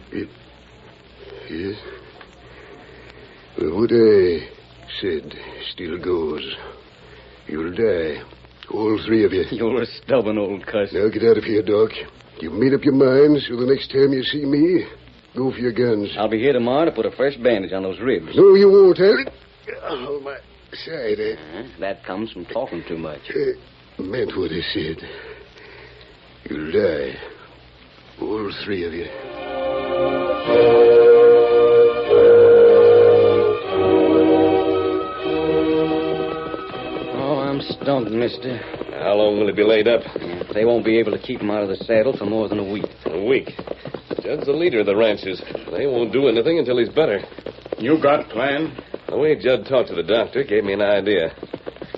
[SPEAKER 16] Yes? Well, what I said still goes. You'll die. All three of you.
[SPEAKER 20] You're a stubborn old cuss.
[SPEAKER 16] Now get out of here, Doc. You've made up your mind, so the next time you see me, go for your guns.
[SPEAKER 20] I'll be here tomorrow to put a fresh bandage on those ribs.
[SPEAKER 16] No, you won't, Oh, my side,
[SPEAKER 20] That comes from talking too much.
[SPEAKER 16] Meant what I said. You'll die. All three of you.
[SPEAKER 20] Oh, I'm stumped, mister.
[SPEAKER 15] How long will he be laid up?
[SPEAKER 20] They won't be able to keep him out of the saddle for more than a week.
[SPEAKER 15] A week? Judd's the leader of the ranchers. They won't do anything until he's better.
[SPEAKER 8] You got plan?
[SPEAKER 15] The way Judd talked to the doctor gave me an idea.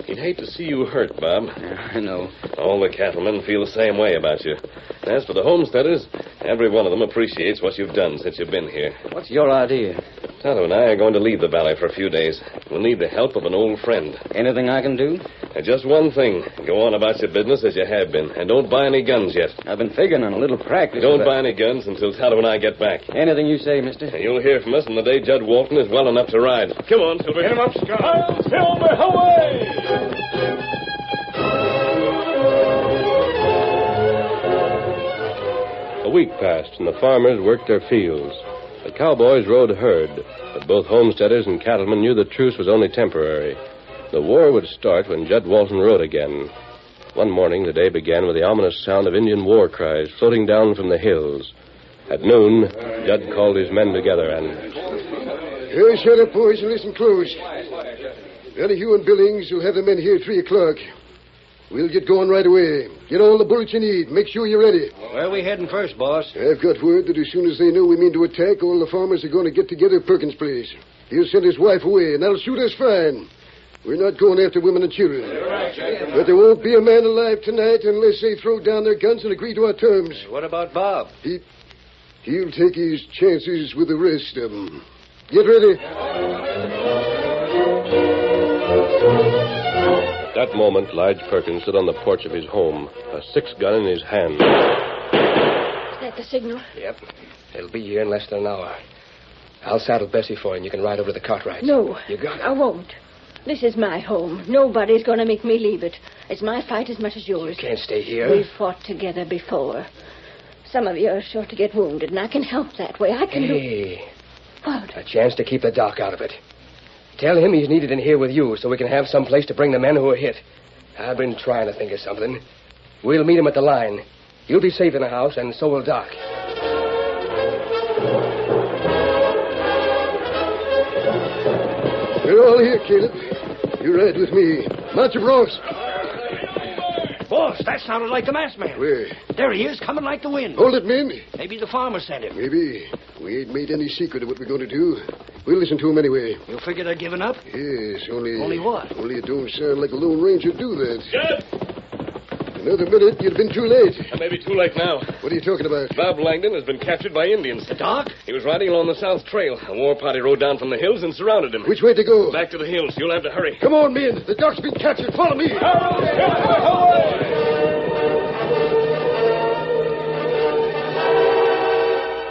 [SPEAKER 15] He'd hate to see you hurt, Bob.
[SPEAKER 18] Yeah, I know.
[SPEAKER 15] All the cattlemen feel the same way about you. And as for the homesteaders, every one of them appreciates what you've done since you've been here.
[SPEAKER 18] What's your idea?
[SPEAKER 15] Tonto and I are going to leave the valley for a few days. We'll need the help of an old friend.
[SPEAKER 18] Anything I can do?
[SPEAKER 15] Just one thing. Go on about your business as you have been, and don't buy any guns yet.
[SPEAKER 18] I've been figuring on a little practice.
[SPEAKER 15] Don't buy any guns until Tonto and I get back.
[SPEAKER 18] Anything you say, mister.
[SPEAKER 15] And you'll hear from us on the day Judd Walton is well enough to ride. Come on, Silver.
[SPEAKER 8] Get him up, Scott.
[SPEAKER 12] I'll Silver, away!
[SPEAKER 15] A week passed, and the farmers worked their fields. The cowboys rode herd, but both homesteaders and cattlemen knew the truce was only temporary. The war would start when Judd Walton rode again. One morning, the day began with the ominous sound of Indian war cries floating down from the hills. At noon, Judd called his men together and...
[SPEAKER 16] Here, shut up, boys, and listen close. Rather, you and Billings will have the men here at 3 o'clock. We'll get going right away. Get all the bullets you need. Make sure you're ready.
[SPEAKER 17] Where are we heading first, boss?
[SPEAKER 16] I've got word that as soon as they know we mean to attack, all the farmers are going to get together at Perkins' place. He'll send his wife away, and that'll suit us fine. We're not going after women and children. But there won't be a man alive tonight unless they throw down their guns and agree to our terms.
[SPEAKER 17] What about Bob?
[SPEAKER 16] He'll take his chances with the rest of them. Get ready.
[SPEAKER 15] At that moment, Lige Perkins stood on the porch of his home, a 6-gun in his hand.
[SPEAKER 19] Is that the signal?
[SPEAKER 14] Yep. It'll be here in less than an hour. I'll saddle Bessie for you, and you can ride over to the Cartwrights.
[SPEAKER 19] No.
[SPEAKER 14] You got it?
[SPEAKER 19] I won't. This is my home. Nobody's going to make me leave it. It's my fight as much as yours.
[SPEAKER 14] You can't stay here.
[SPEAKER 19] We've fought together before. Some of you are sure to get wounded, and I can help that way. I can
[SPEAKER 14] Hey.
[SPEAKER 19] What?
[SPEAKER 14] A chance to keep the doc out of it. Tell him he's needed in here with you so we can have some place to bring the men who are hit. I've been trying to think of something. We'll meet him at the line. You'll be safe in the house, and so will Doc.
[SPEAKER 16] We're all here, Caleb. You ride with me. Mount your broncs.
[SPEAKER 17] Boss, that sounded like the masked man.
[SPEAKER 16] Where?
[SPEAKER 17] There he is, coming like the wind.
[SPEAKER 16] Hold it, men.
[SPEAKER 17] Maybe the farmer sent him.
[SPEAKER 16] Maybe. We ain't made any secret of what we're going to do. We'll listen to him anyway.
[SPEAKER 17] You figure they're giving up?
[SPEAKER 16] Yes, only...
[SPEAKER 17] Only what?
[SPEAKER 16] Only it don't sound like a Lone Ranger do that.
[SPEAKER 8] Judd!
[SPEAKER 16] Another minute, you'd have been too late.
[SPEAKER 15] I may be too late now.
[SPEAKER 16] What are you talking about?
[SPEAKER 15] Bob Langdon has been captured by Indians.
[SPEAKER 17] The doc?
[SPEAKER 15] He was riding along the South Trail. A war party rode down from the hills and surrounded him.
[SPEAKER 16] Which way to go?
[SPEAKER 15] Back to the hills. You'll have to hurry.
[SPEAKER 16] Come on, men. The doc's been captured. Follow me.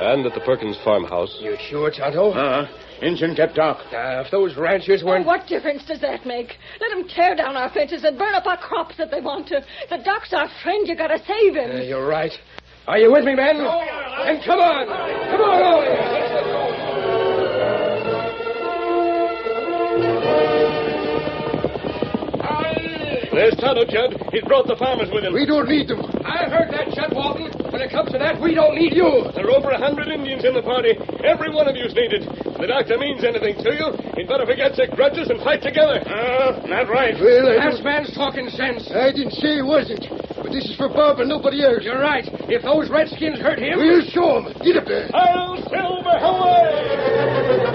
[SPEAKER 15] And at the Perkins farmhouse...
[SPEAKER 14] You sure, Tonto?
[SPEAKER 8] Injun kept Doc.
[SPEAKER 14] If those ranchers weren't...
[SPEAKER 19] What difference does that make? Let them tear down our fences and burn up our crops if they want to. The doc's our friend. You gotta save him.
[SPEAKER 14] You're right. Are you with me, men? Then come on. Come on, all
[SPEAKER 15] There's Tonto, Judd. He's brought the farmers with him.
[SPEAKER 16] We don't need them.
[SPEAKER 14] I heard that, Judd Walton. When it comes to that, we don't need you.
[SPEAKER 15] There are over 100 Indians in the party. Every one of you's needed. If the doctor means anything to you, he'd better forget your grudges and fight together.
[SPEAKER 8] Not right.
[SPEAKER 16] Well,
[SPEAKER 14] Last man's talking sense.
[SPEAKER 16] I didn't say he wasn't. But this is for Bob and nobody else.
[SPEAKER 14] You're right. If those redskins hurt him...
[SPEAKER 16] We'll show him. Get up there.
[SPEAKER 12] I'll Silver, away!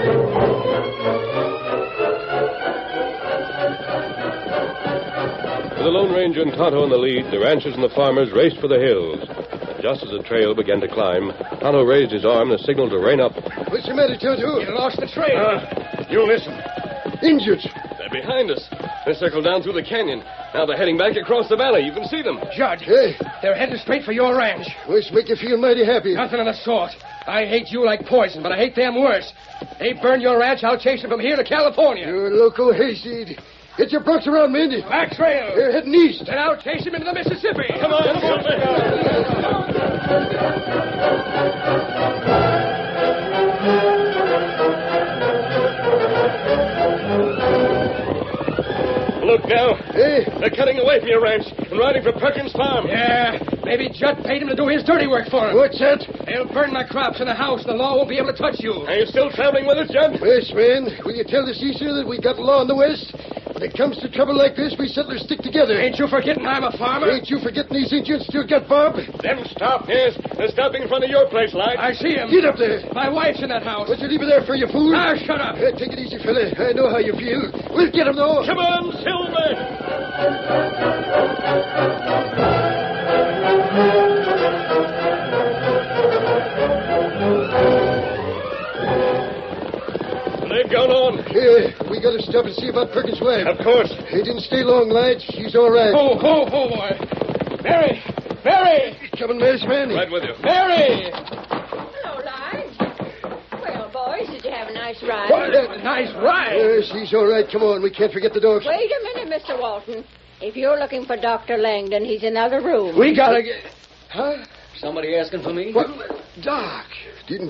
[SPEAKER 15] With the Lone Ranger and Tonto in the lead, the ranchers and the farmers raced for the hills. Just as the trail began to climb, Tonto raised his arm to signal to rein up.
[SPEAKER 16] What's the matter, Tonto?
[SPEAKER 14] You lost the trail.
[SPEAKER 8] You listen.
[SPEAKER 16] Injured.
[SPEAKER 15] They're behind us. They circled down through the canyon. Now they're heading back across the valley. You can see them.
[SPEAKER 14] Judd,
[SPEAKER 16] Hey.
[SPEAKER 14] they're heading straight for your ranch.
[SPEAKER 16] Must make you feel mighty happy.
[SPEAKER 14] Nothing of the sort. I hate you like poison, but I hate them worse. They burn your ranch, I'll chase them from here to California.
[SPEAKER 16] You're a local hayseed. Get your broncs around, men.
[SPEAKER 14] Back trail.
[SPEAKER 16] They're heading east.
[SPEAKER 14] Then I'll chase him into the Mississippi.
[SPEAKER 15] Come on, Look now.
[SPEAKER 16] Hey.
[SPEAKER 15] They're cutting away from your ranch and riding for Perkins' farm.
[SPEAKER 14] Yeah, Maybe Judd paid him to do his dirty work for him.
[SPEAKER 16] What's that?
[SPEAKER 14] They'll burn my crops in the house. The law won't be able to touch you.
[SPEAKER 12] Are you still traveling with us, Judd?
[SPEAKER 16] Yes, man. Will you tell the Cecil that we got law in the West? When it comes to trouble like this, we settlers stick together.
[SPEAKER 14] Ain't you forgetting I'm a farmer?
[SPEAKER 16] Ain't you forgetting these Indians still got Bob?
[SPEAKER 12] Them stop. Yes, they're stopping in front of your place, Lige.
[SPEAKER 14] I see him.
[SPEAKER 16] Get up there.
[SPEAKER 14] My wife's in that house.
[SPEAKER 16] What'd you leave her there for, you fool?
[SPEAKER 14] Ah, shut up.
[SPEAKER 16] Take it easy, fella. I know how you feel. We'll get him, though.
[SPEAKER 12] Come on, Silver. They've gone on.
[SPEAKER 16] Here, we gotta stop and see about Perkins' wife.
[SPEAKER 12] Of course.
[SPEAKER 16] He didn't stay long, Lige. She's all right.
[SPEAKER 14] Oh, boy. Mary!
[SPEAKER 16] Coming, masked man.
[SPEAKER 12] Right with you.
[SPEAKER 14] Mary!
[SPEAKER 19] Hello, Lige. Well, boys, did you have a nice ride?
[SPEAKER 14] What a nice ride.
[SPEAKER 16] She's all right. Come on. We can't forget the dogs.
[SPEAKER 19] Wait a minute, Mr. Walton. If you're looking for Dr. Langdon, he's in another room.
[SPEAKER 14] We gotta get...
[SPEAKER 20] Huh? Somebody asking for me?
[SPEAKER 16] What? Doc, didn't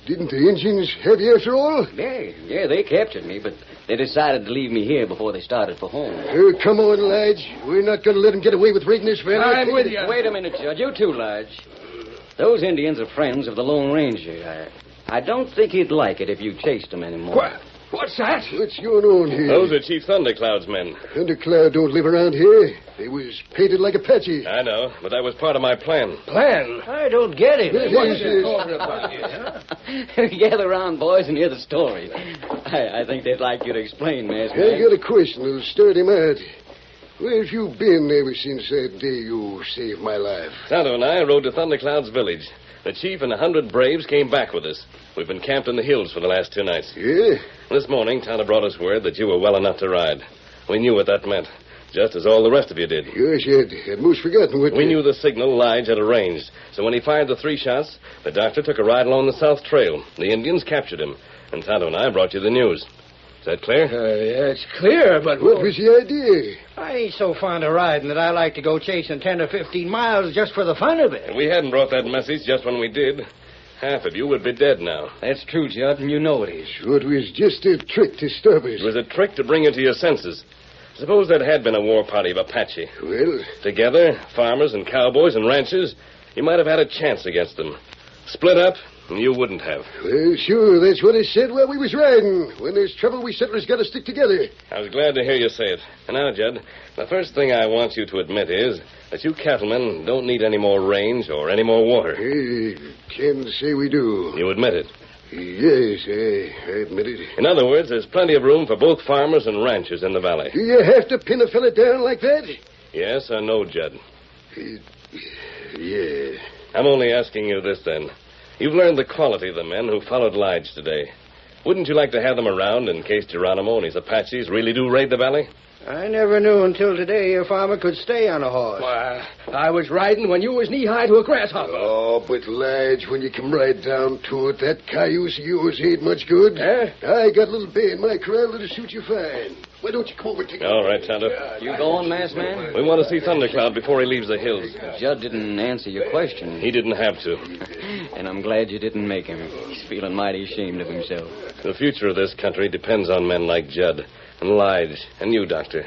[SPEAKER 16] the Indians have you after all?
[SPEAKER 20] Yeah, they captured me, but they decided to leave me here before they started for home.
[SPEAKER 16] Come on, Lige. We're not going to let them get away with raiding this valley.
[SPEAKER 14] I'm with you.
[SPEAKER 20] Wait a minute, Judge. You too, Lige. Those Indians are friends of the Lone Ranger. I don't think he'd like it if you chased them anymore.
[SPEAKER 14] What's that?
[SPEAKER 16] What's going on here?
[SPEAKER 8] Those are Chief Thundercloud's men.
[SPEAKER 16] Thundercloud don't live around here. They was painted like Apache.
[SPEAKER 8] I know, but that was part of my plan.
[SPEAKER 14] Plan?
[SPEAKER 17] I don't get it.
[SPEAKER 20] Gather around, boys, and hear the story. I think they'd like you to explain, Master.
[SPEAKER 16] I got a question that'll start him out. Where have you been ever since that day you saved my life?
[SPEAKER 8] Tonto and I rode to Thundercloud's village. The chief and 100 braves came back with us. We've been camped in the hills for the last 2 nights.
[SPEAKER 16] Yeah?
[SPEAKER 8] This morning, Tonto brought us word that you were well enough to ride. We knew what that meant, just as all the rest of you did.
[SPEAKER 16] Yes, I'd most forgotten what...
[SPEAKER 8] We knew the signal Lige had arranged, so when he fired the 3 shots, the doctor took a ride along the south trail. The Indians captured him, and Tonto and I brought you the news. Is that clear?
[SPEAKER 14] Yeah, it's clear, but...
[SPEAKER 16] What was the idea?
[SPEAKER 17] I ain't so fond of riding that I like to go chasing 10 or 15 miles just for the fun of it.
[SPEAKER 8] And we hadn't brought that message just when we did. Half of you would be dead now.
[SPEAKER 20] That's true, Judd, and you know it is.
[SPEAKER 16] So it was just a trick to stop us.
[SPEAKER 8] It was a trick to bring you to your senses. Suppose there had been a war party of Apache.
[SPEAKER 16] Well?
[SPEAKER 8] Together, farmers and cowboys and ranchers, you might have had a chance against them. Split up, and you wouldn't have.
[SPEAKER 16] Well, sure, that's what I said while we was riding. When there's trouble, we settlers got to stick together.
[SPEAKER 8] I was glad to hear you say it. And now, Judd, the first thing I want you to admit is that you cattlemen don't need any more range or any more water.
[SPEAKER 16] Can't say we do.
[SPEAKER 8] You admit it?
[SPEAKER 16] Yes, I admit it.
[SPEAKER 8] In other words, there's plenty of room for both farmers and ranchers in the valley.
[SPEAKER 16] Do you have to pin a fella down like that?
[SPEAKER 8] Yes or no, Judd?
[SPEAKER 16] Yeah.
[SPEAKER 8] I'm only asking you this, then. You've learned the quality of the men who followed Lige today. Wouldn't you like to have them around in case Geronimo and his Apaches really do raid the valley?
[SPEAKER 17] I never knew until today a farmer could stay on a horse.
[SPEAKER 14] Why, I was riding when you was knee-high to a grasshopper.
[SPEAKER 16] Oh, but, Lige, when you come right down to it, that cayuse of yours ain't much good.
[SPEAKER 14] Huh?
[SPEAKER 16] I got a little bay in my corral that'll suit you fine. Why don't you come over and take
[SPEAKER 8] All right, Tonto.
[SPEAKER 20] You going, Masked Man?
[SPEAKER 8] We want to see Thundercloud before he leaves the hills.
[SPEAKER 20] Judd didn't answer your question.
[SPEAKER 8] He didn't have to.
[SPEAKER 20] And I'm glad you didn't make him. He's feeling mighty ashamed of himself.
[SPEAKER 8] The future of this country depends on men like Judd and Lige and you, Doctor.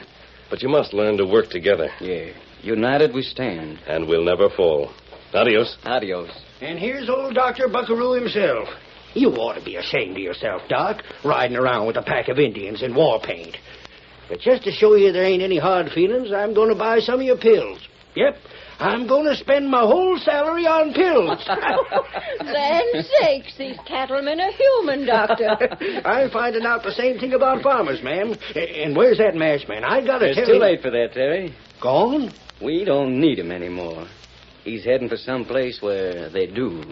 [SPEAKER 8] But you must learn to work together.
[SPEAKER 20] Yeah. United we stand.
[SPEAKER 8] And we'll never fall. Adios.
[SPEAKER 20] Adios.
[SPEAKER 17] And here's old Dr. Buckaroo himself. You ought to be ashamed of yourself, Doc, riding around with a pack of Indians in war paint. But just to show you there ain't any hard feelings, I'm going to buy some of your pills. Yep, I'm going to spend my whole salary on pills.
[SPEAKER 19] Land sakes, these cattlemen are human, Doctor.
[SPEAKER 17] I'm finding out the same thing about farmers, ma'am. And where's that masked man? I got to tell
[SPEAKER 20] It's
[SPEAKER 17] you.
[SPEAKER 20] too late for that, Terry.
[SPEAKER 17] Gone?
[SPEAKER 20] We don't need him anymore. He's heading for some place where they do.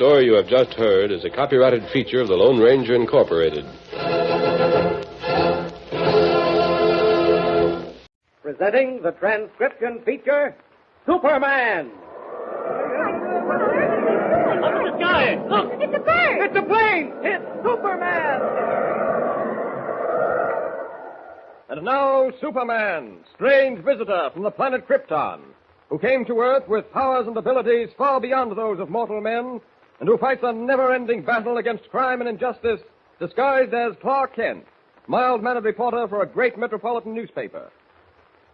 [SPEAKER 15] story you have just heard is a copyrighted feature of the Lone Ranger Incorporated.
[SPEAKER 21] Presenting the transcription feature, Superman.
[SPEAKER 12] Up in the sky! Look!
[SPEAKER 21] It's a bird! It's a plane! It's Superman!
[SPEAKER 22] And now, Superman, strange visitor from the planet Krypton, who came to Earth with powers and abilities far beyond those of mortal men, and who fights a never-ending battle against crime and injustice, disguised as Clark Kent, mild-mannered reporter for a great metropolitan newspaper.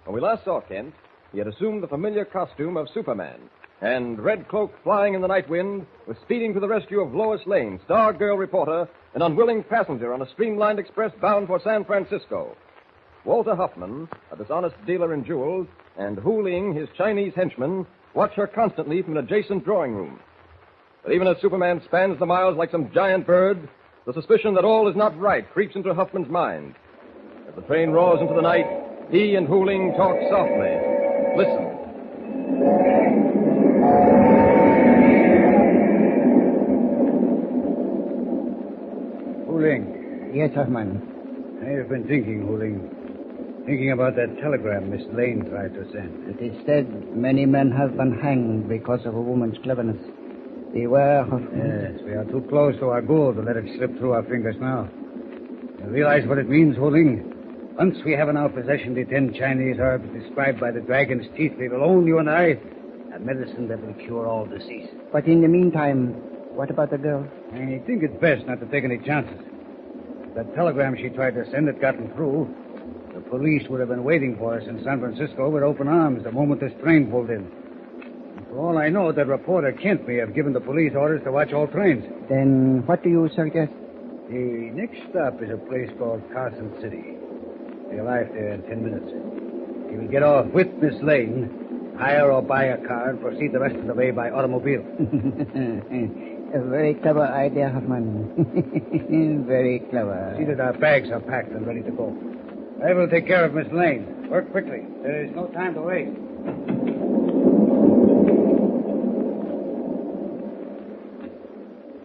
[SPEAKER 22] When we last saw Kent, he had assumed the familiar costume of Superman, and, red cloak flying in the night wind, was speeding to the rescue of Lois Lane, star girl reporter, an unwilling passenger on a streamlined express bound for San Francisco. Walter Huffman, a dishonest dealer in jewels, and Hu Ling, his Chinese henchman, watch her constantly from an adjacent drawing room. But even as Superman spans the miles like some giant bird, the suspicion that all is not right creeps into Huffman's mind. As the train roars into the night, he and Hu Ling talk softly. Listen.
[SPEAKER 23] Hu Ling. Yes, Huffman. I have been thinking, Hu Ling. Thinking about that telegram Miss Lane tried to send. It is said many men have been hanged because of a woman's cleverness. Beware, Huffman. Yes, we are too close to our goal to let it slip through our fingers now. You realize what it means, Hu Ling? Once we have in our possession the 10 Chinese herbs described by the dragon's teeth, we will own, you and I, a medicine that will cure all disease. But in the meantime, what about the girl? I think it's best not to take any chances. If that telegram she tried to send had gotten through, the police would have been waiting for us in San Francisco with open arms the moment this train pulled in. And for all I know, that reporter Kent may have given the police orders to watch all trains. Then what do you suggest? The next stop is a place called Carson City. We'll arrive there in 10 minutes. You will get off with Miss Lane, hire or buy a car, and proceed the rest of the way by automobile. A very clever idea, Huffman. Very clever. See that our bags are packed and ready to go. I will take care of Miss Lane. Work quickly. There is no time to waste.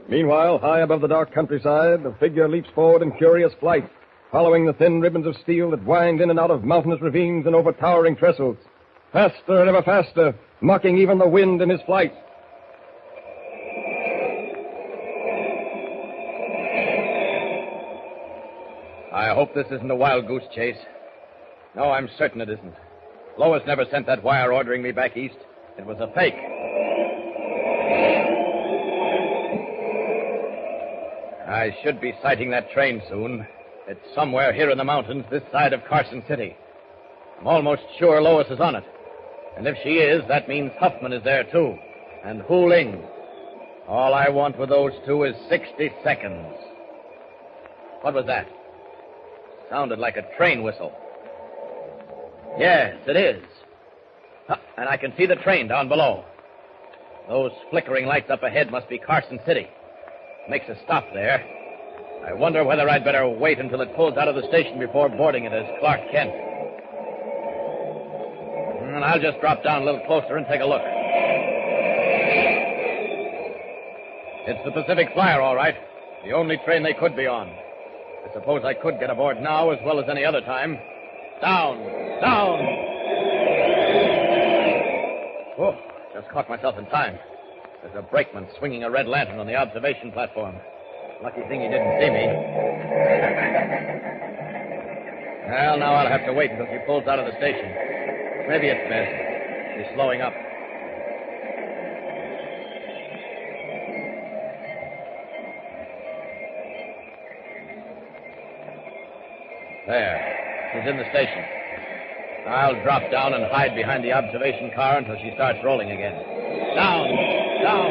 [SPEAKER 22] Meanwhile, high above the dark countryside, a figure leaps forward in curious flight, following the thin ribbons of steel that wind in and out of mountainous ravines and over towering trestles. Faster and ever faster, mocking even the wind in his flight.
[SPEAKER 24] I hope this isn't a wild goose chase. No, I'm certain it isn't. Lois never sent that wire ordering me back east. It was a fake. I should be sighting that train soon. It's somewhere here in the mountains this side of Carson City. I'm almost sure Lois is on it. And if she is, that means Huffman is there, too. And Hu Ling. All I want with those two is 60 seconds. What was that? Sounded like a train whistle. Yes, it is. And I can see the train down below. Those flickering lights up ahead must be Carson City. Makes a stop there. I wonder whether I'd better wait until it pulls out of the station before boarding it as Clark Kent. And I'll just drop down a little closer and take a look. It's the Pacific Flyer, all right. The only train they could be on. I suppose I could get aboard now as well as any other time. Down! Down! Oh, just caught myself in time. There's a brakeman swinging a red lantern on the observation platform. Lucky thing he didn't see me. Well, now I'll have to wait until she pulls out of the station. Maybe it's best. She's slowing up. There. She's in the station. I'll drop down and hide behind the observation car until she starts rolling again. Down! Down!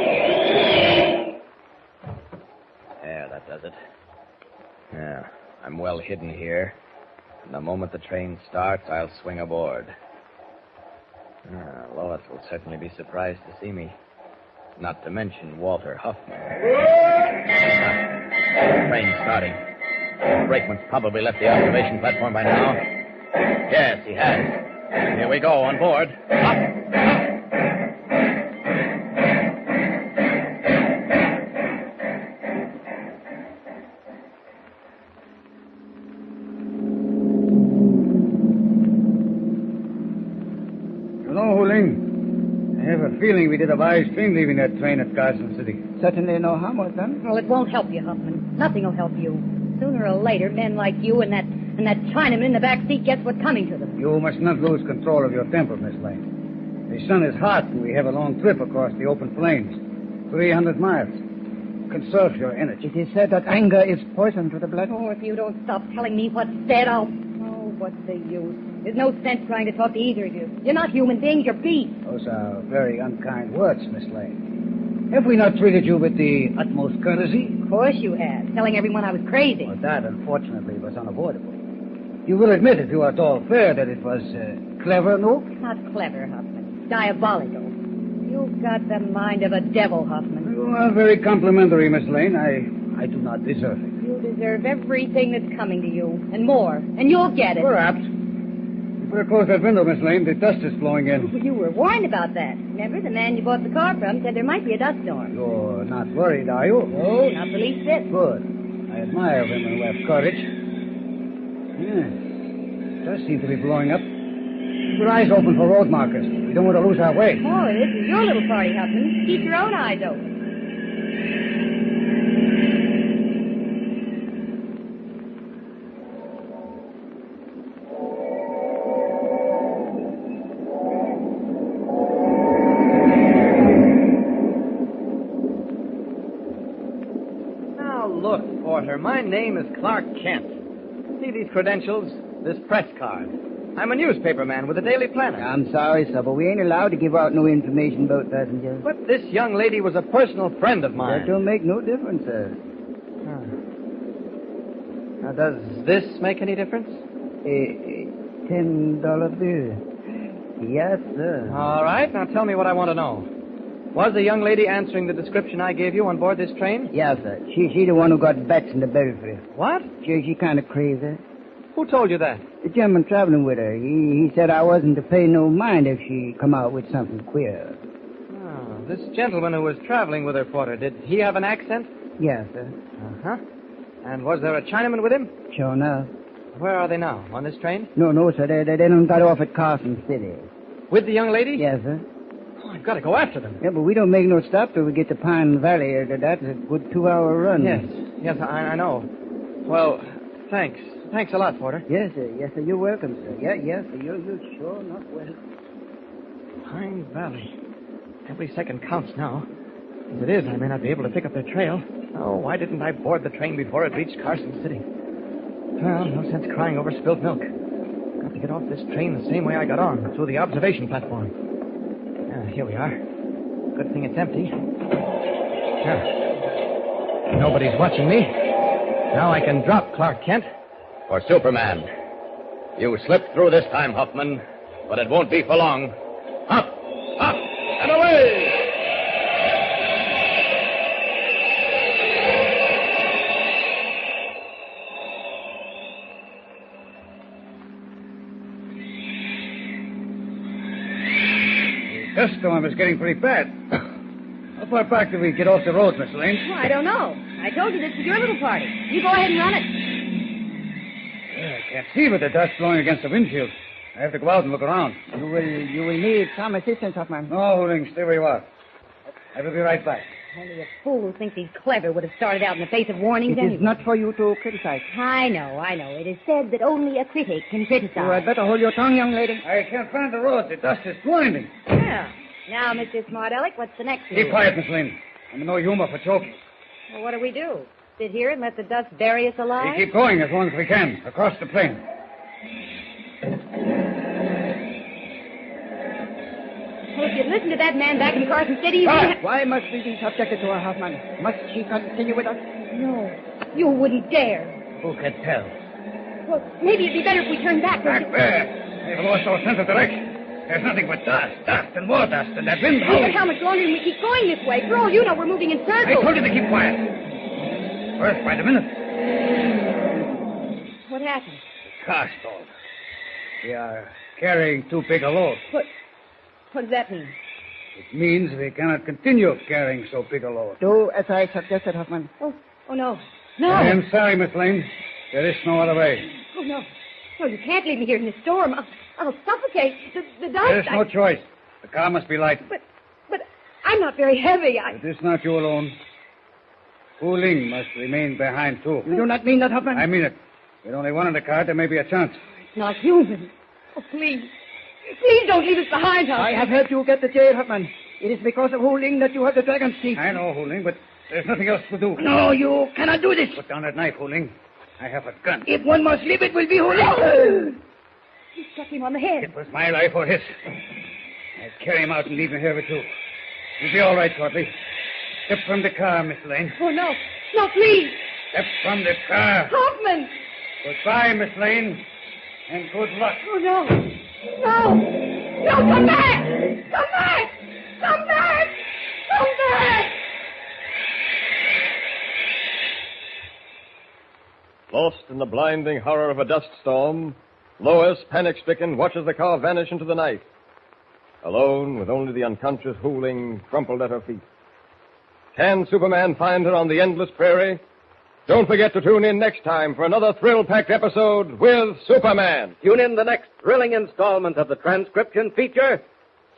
[SPEAKER 24] There, that does it. Yeah, I'm well hidden here. And the moment the train starts, I'll swing aboard. Lois will certainly be surprised to see me. Not to mention Walter Huffman. Train starting. The brakeman's probably left the observation platform by now. Yes, he has. Here we go, on board. Up!
[SPEAKER 23] Hello, Huling. I have a feeling we did a wise thing leaving that train at Carson City.
[SPEAKER 1] Certainly no harm was done.
[SPEAKER 5] Well, it won't help you, Huffman. Nothing will help you. Sooner or later, men like you and that Chinaman in the back seat gets what's coming to them.
[SPEAKER 23] You must not lose control of your temper, Miss Lane. The sun is hot, and we have a long trip across the open plains. 300 miles. Conserve your energy.
[SPEAKER 1] It is said that anger is poison to the blood.
[SPEAKER 5] Oh, if you don't stop telling me what's said, I'll... Oh, what's the use? There's no sense trying to talk to either of you. You're not human beings, you're beasts.
[SPEAKER 23] Those are very unkind words, Miss Lane. Have we not treated you with the utmost courtesy?
[SPEAKER 5] Of course you have. Telling everyone I was crazy.
[SPEAKER 23] Well, that, unfortunately, was unavoidable. You will admit, if you are at all fair, that it was clever, no?
[SPEAKER 5] Not clever, Huffman. Diabolical. You've got the mind of a devil, Huffman.
[SPEAKER 23] You are very complimentary, Miss Lane. I do not deserve it.
[SPEAKER 5] You deserve everything that's coming to you, and more. And you'll get it.
[SPEAKER 23] Perhaps. You better close that window, Miss Lane. The dust is blowing in.
[SPEAKER 5] You were warned about that. Remember, the man you bought the car from said there might be a dust storm.
[SPEAKER 23] You're not worried, are you?
[SPEAKER 5] No, not the least bit.
[SPEAKER 23] Good. I admire women who have courage. Yes. It does seem to be blowing up. Keep your eyes open for road markers. We don't want to lose our way.
[SPEAKER 5] Oh, this is your little party, Huffman. Keep your own eyes open.
[SPEAKER 21] Now, look, Porter, my name is Clark Kent. See these credentials? This press card. I'm a newspaper man with the Daily Planet.
[SPEAKER 1] I'm sorry, sir, but we ain't allowed to give out no information about passengers.
[SPEAKER 21] But this young lady was a personal friend of mine.
[SPEAKER 1] That don't make no difference, sir.
[SPEAKER 21] Now, does this make any difference?
[SPEAKER 1] $10 bill. Yes, sir.
[SPEAKER 21] All right, now tell me what I want to know. Was the young lady answering the description I gave you on board this train?
[SPEAKER 1] Yes, sir. She the one who got bats in the belfry.
[SPEAKER 21] What?
[SPEAKER 1] She kind of crazy.
[SPEAKER 21] Who told you that?
[SPEAKER 1] The gentleman traveling with her. He said I wasn't to pay no mind if she come out with something queer.
[SPEAKER 21] Oh, this gentleman who was traveling with her, Porter, did he have an accent?
[SPEAKER 1] Yes, sir.
[SPEAKER 21] Uh-huh. And was there a Chinaman with him?
[SPEAKER 1] Sure enough.
[SPEAKER 21] Where are they now? On this train?
[SPEAKER 1] No, sir. They done got off at Carson City.
[SPEAKER 21] With the young lady?
[SPEAKER 1] Yes, sir.
[SPEAKER 21] Oh, I've got to go after them.
[SPEAKER 1] Yeah, but we don't make no stop till we get to Pine Valley. That's a good 2-hour run.
[SPEAKER 21] Yes, I know. Well, thanks. Thanks a lot, Porter.
[SPEAKER 1] Yes, sir. You're welcome, sir. Yes, sir. You're sure not welcome.
[SPEAKER 21] Pine Valley. Every second counts now. As it is, I may not be able to pick up their trail. Oh, why didn't I board the train before it reached Carson City? Well, no sense crying over spilled milk. Got to get off this train the same way I got on, through the observation platform. Here we are. Good thing it's empty. Nobody's watching me. Now I can drop Clark Kent.
[SPEAKER 24] For Superman. You slipped through this time, Huffman, but it won't be for long. Up, and away!
[SPEAKER 23] Dust storm is getting pretty bad. How far back do we get off the road, Miss Lane?
[SPEAKER 5] Well, I don't know. I told you this was your little party. You go ahead and run it.
[SPEAKER 23] I can't see with the dust blowing against the windshield. I have to go out and look around.
[SPEAKER 1] You will need some assistance, Huffman.
[SPEAKER 23] No, Holding, stay where you are. I will be right back.
[SPEAKER 5] Only a fool who thinks he's clever would have started out in the face of warnings
[SPEAKER 1] It
[SPEAKER 5] anyway.
[SPEAKER 1] is not for you to criticize.
[SPEAKER 5] I know. It is said that only a critic can criticize.
[SPEAKER 1] You had better hold your tongue, young lady.
[SPEAKER 23] I can't find the road. The dust is blinding.
[SPEAKER 5] Yeah. Now, Mr. Smart Aleck, what's the next
[SPEAKER 23] Keep
[SPEAKER 5] move?
[SPEAKER 23] quiet, Miss Lane. I'm in no humor for joking.
[SPEAKER 5] Well, what do we do? Sit here and let the dust bury us alive?
[SPEAKER 23] We keep going as long as we can, across the plain.
[SPEAKER 5] Well, if you'd listened to that man back in Carson City, you wouldn't...
[SPEAKER 1] Why must we be subjected to her, Huffman? Must she continue with us?
[SPEAKER 5] No, you wouldn't dare.
[SPEAKER 23] Who can tell?
[SPEAKER 5] Well, maybe it'd be better if we turned back.
[SPEAKER 23] Back where? I've lost all sense of direction. There's nothing but dust and more dust, and that wind
[SPEAKER 5] Oh, but how much longer can we keep going this way? For all you know, we're moving in circles.
[SPEAKER 23] I told you to keep quiet. First, by the minute.
[SPEAKER 5] What happened?
[SPEAKER 23] The car stalled. We are carrying too big a load.
[SPEAKER 5] What does that mean?
[SPEAKER 23] It means we cannot continue carrying so big a load.
[SPEAKER 1] Do as I suggested, Huffman.
[SPEAKER 5] Oh, no. No.
[SPEAKER 23] I am sorry, Miss Lane. There is no other way.
[SPEAKER 5] Oh, no. No, you can't leave me here in this storm. I'll suffocate. The dust...
[SPEAKER 23] There's no choice. The car must be light.
[SPEAKER 5] But I'm not very heavy.
[SPEAKER 23] It is not you alone. Hu Ling must remain behind, too.
[SPEAKER 5] You do not mean that, Huffman?
[SPEAKER 23] I mean it. With only one in the car, there may be a chance.
[SPEAKER 5] It's not human. Oh, please. Please don't leave us behind, Huffman.
[SPEAKER 21] I have helped you get the jail, Huffman. It is because of Hu Ling that you have the dragon's teeth.
[SPEAKER 23] I know, Hu Ling, but there's nothing else to do.
[SPEAKER 21] No, you cannot do this.
[SPEAKER 23] Put down that knife, Hu Ling. I have a gun.
[SPEAKER 21] If one must live, it will be Hu Ling.
[SPEAKER 5] You struck him on the head.
[SPEAKER 23] It was my life or his. I'll carry him out and leave him here with you. You'll be all right shortly. Step from the car, Miss Lane.
[SPEAKER 5] Oh, no. No, please.
[SPEAKER 23] Step from the car.
[SPEAKER 5] Hoffman.
[SPEAKER 23] Goodbye, Miss Lane. And good luck.
[SPEAKER 5] Oh, no. No. No, come back. Come back. Come back. Come back.
[SPEAKER 22] Lost in the blinding horror of a dust storm, Lois, panic-stricken, watches the car vanish into the night. Alone, with only the unconscious Hu Ling crumpled at her feet. Can Superman find her on the endless prairie? Don't forget to tune in next time for another thrill-packed episode with Superman.
[SPEAKER 24] Tune in the next thrilling installment of the transcription feature,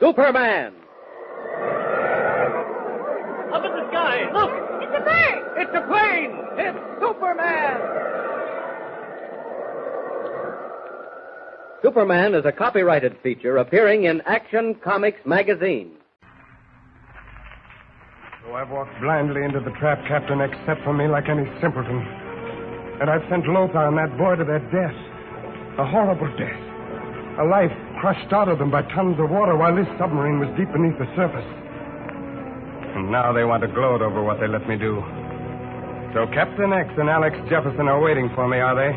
[SPEAKER 24] Superman.
[SPEAKER 21] Up in the sky, look!
[SPEAKER 5] It's a bird!
[SPEAKER 21] It's a plane! It's Superman!
[SPEAKER 24] Superman is a copyrighted feature appearing in Action Comics magazine.
[SPEAKER 4] So I've walked blindly into the trap, Captain X set for me like any simpleton. And I've sent Lothar and that boy to their death. A horrible death. A life crushed out of them by tons of water while this submarine was deep beneath the surface. And now they want to gloat over what they let me do. So Captain X and Alex Jefferson are waiting for me, are they?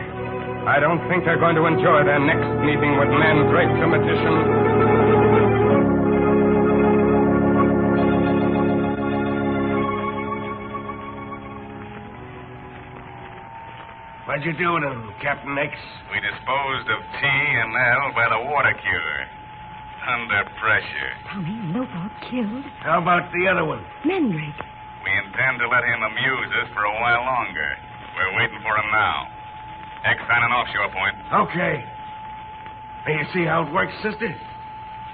[SPEAKER 4] I don't think they're going to enjoy their next meeting with Mandrake the Magician.
[SPEAKER 7] What'd you do to him, Captain X?
[SPEAKER 9] We disposed of T and L by the water cooler. Under pressure.
[SPEAKER 5] Tommy, Lothar killed.
[SPEAKER 7] How about the other one?
[SPEAKER 5] Mandrake.
[SPEAKER 9] We intend to let him amuse us for a while longer. We're waiting for him now. X signing off, Shore Point.
[SPEAKER 7] Okay. Now you see how it works, sister?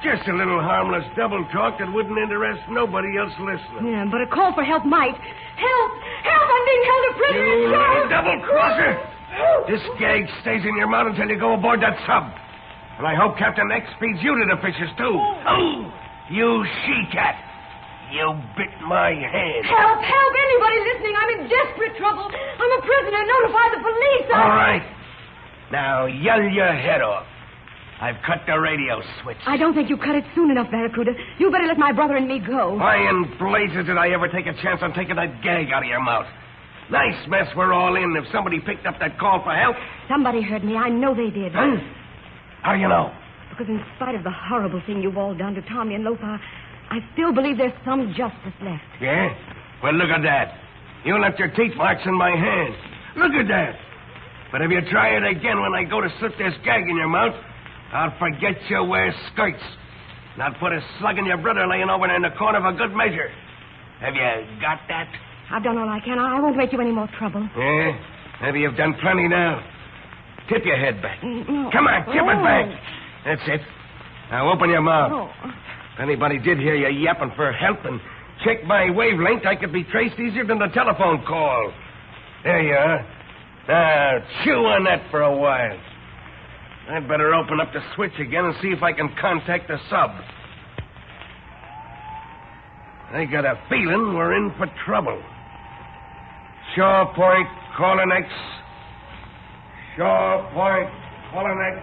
[SPEAKER 7] Just a little harmless double talk that wouldn't interest nobody else listening.
[SPEAKER 5] Yeah, but a call for help might. Help! Help! I'm being held a prisoner!
[SPEAKER 7] You little
[SPEAKER 5] Help!
[SPEAKER 7] double-crosser! This gag stays in your mouth until you go aboard that sub. And I hope Captain X feeds you to the fishes, too. Oh, you she-cat. You bit my hand.
[SPEAKER 5] Help! Help! Anybody listening? I'm in desperate trouble. I'm a prisoner. Notify the police.
[SPEAKER 7] All right. Now, yell your head off. I've cut the radio switch.
[SPEAKER 5] I don't think you cut it soon enough, Barracuda. You better let my brother and me go.
[SPEAKER 7] Why in blazes did I ever take a chance on taking that gag out of your mouth? Nice mess we're all in if somebody picked up that call for help.
[SPEAKER 5] Somebody heard me. I know they did.
[SPEAKER 7] Huh? How do you know?
[SPEAKER 5] Because in spite of the horrible thing you've all done to Tommy and Lothar, I still believe there's some justice left.
[SPEAKER 7] Yeah? Well, look at that. You left your teeth marks in my hand. Look at that. But if you try it again when I go to slip this gag in your mouth, I'll forget you wear skirts. And I'll put a slug in your brother laying over there in the corner for good measure. Have you got that?
[SPEAKER 5] I've done all I can. I won't make you any more trouble.
[SPEAKER 7] Yeah? Maybe you've done plenty now. Tip your head back.
[SPEAKER 5] No.
[SPEAKER 7] Come on, tip it back. That's it. Now open your mouth.
[SPEAKER 5] Oh.
[SPEAKER 7] If anybody did hear you yapping for help and check my wavelength, I could be traced easier than the telephone call. There you are. Now, chew on that for a while. I'd better open up the switch again and see if I can contact the sub. I got a feeling we're in for trouble. Shore Point, calling X. Shore Point, calling X.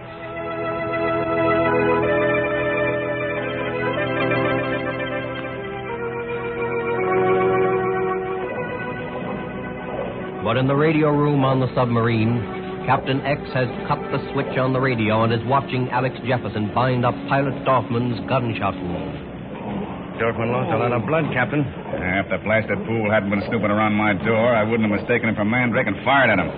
[SPEAKER 13] But in the radio room on the submarine, Captain X has cut the switch on the radio and is watching Alex Jefferson bind up Pilot Dorfman's gunshot wound.
[SPEAKER 25] Dorfman lost a lot of blood, Captain.
[SPEAKER 9] If the blasted fool hadn't been snooping around my door, I wouldn't have mistaken him for Mandrake and fired at him.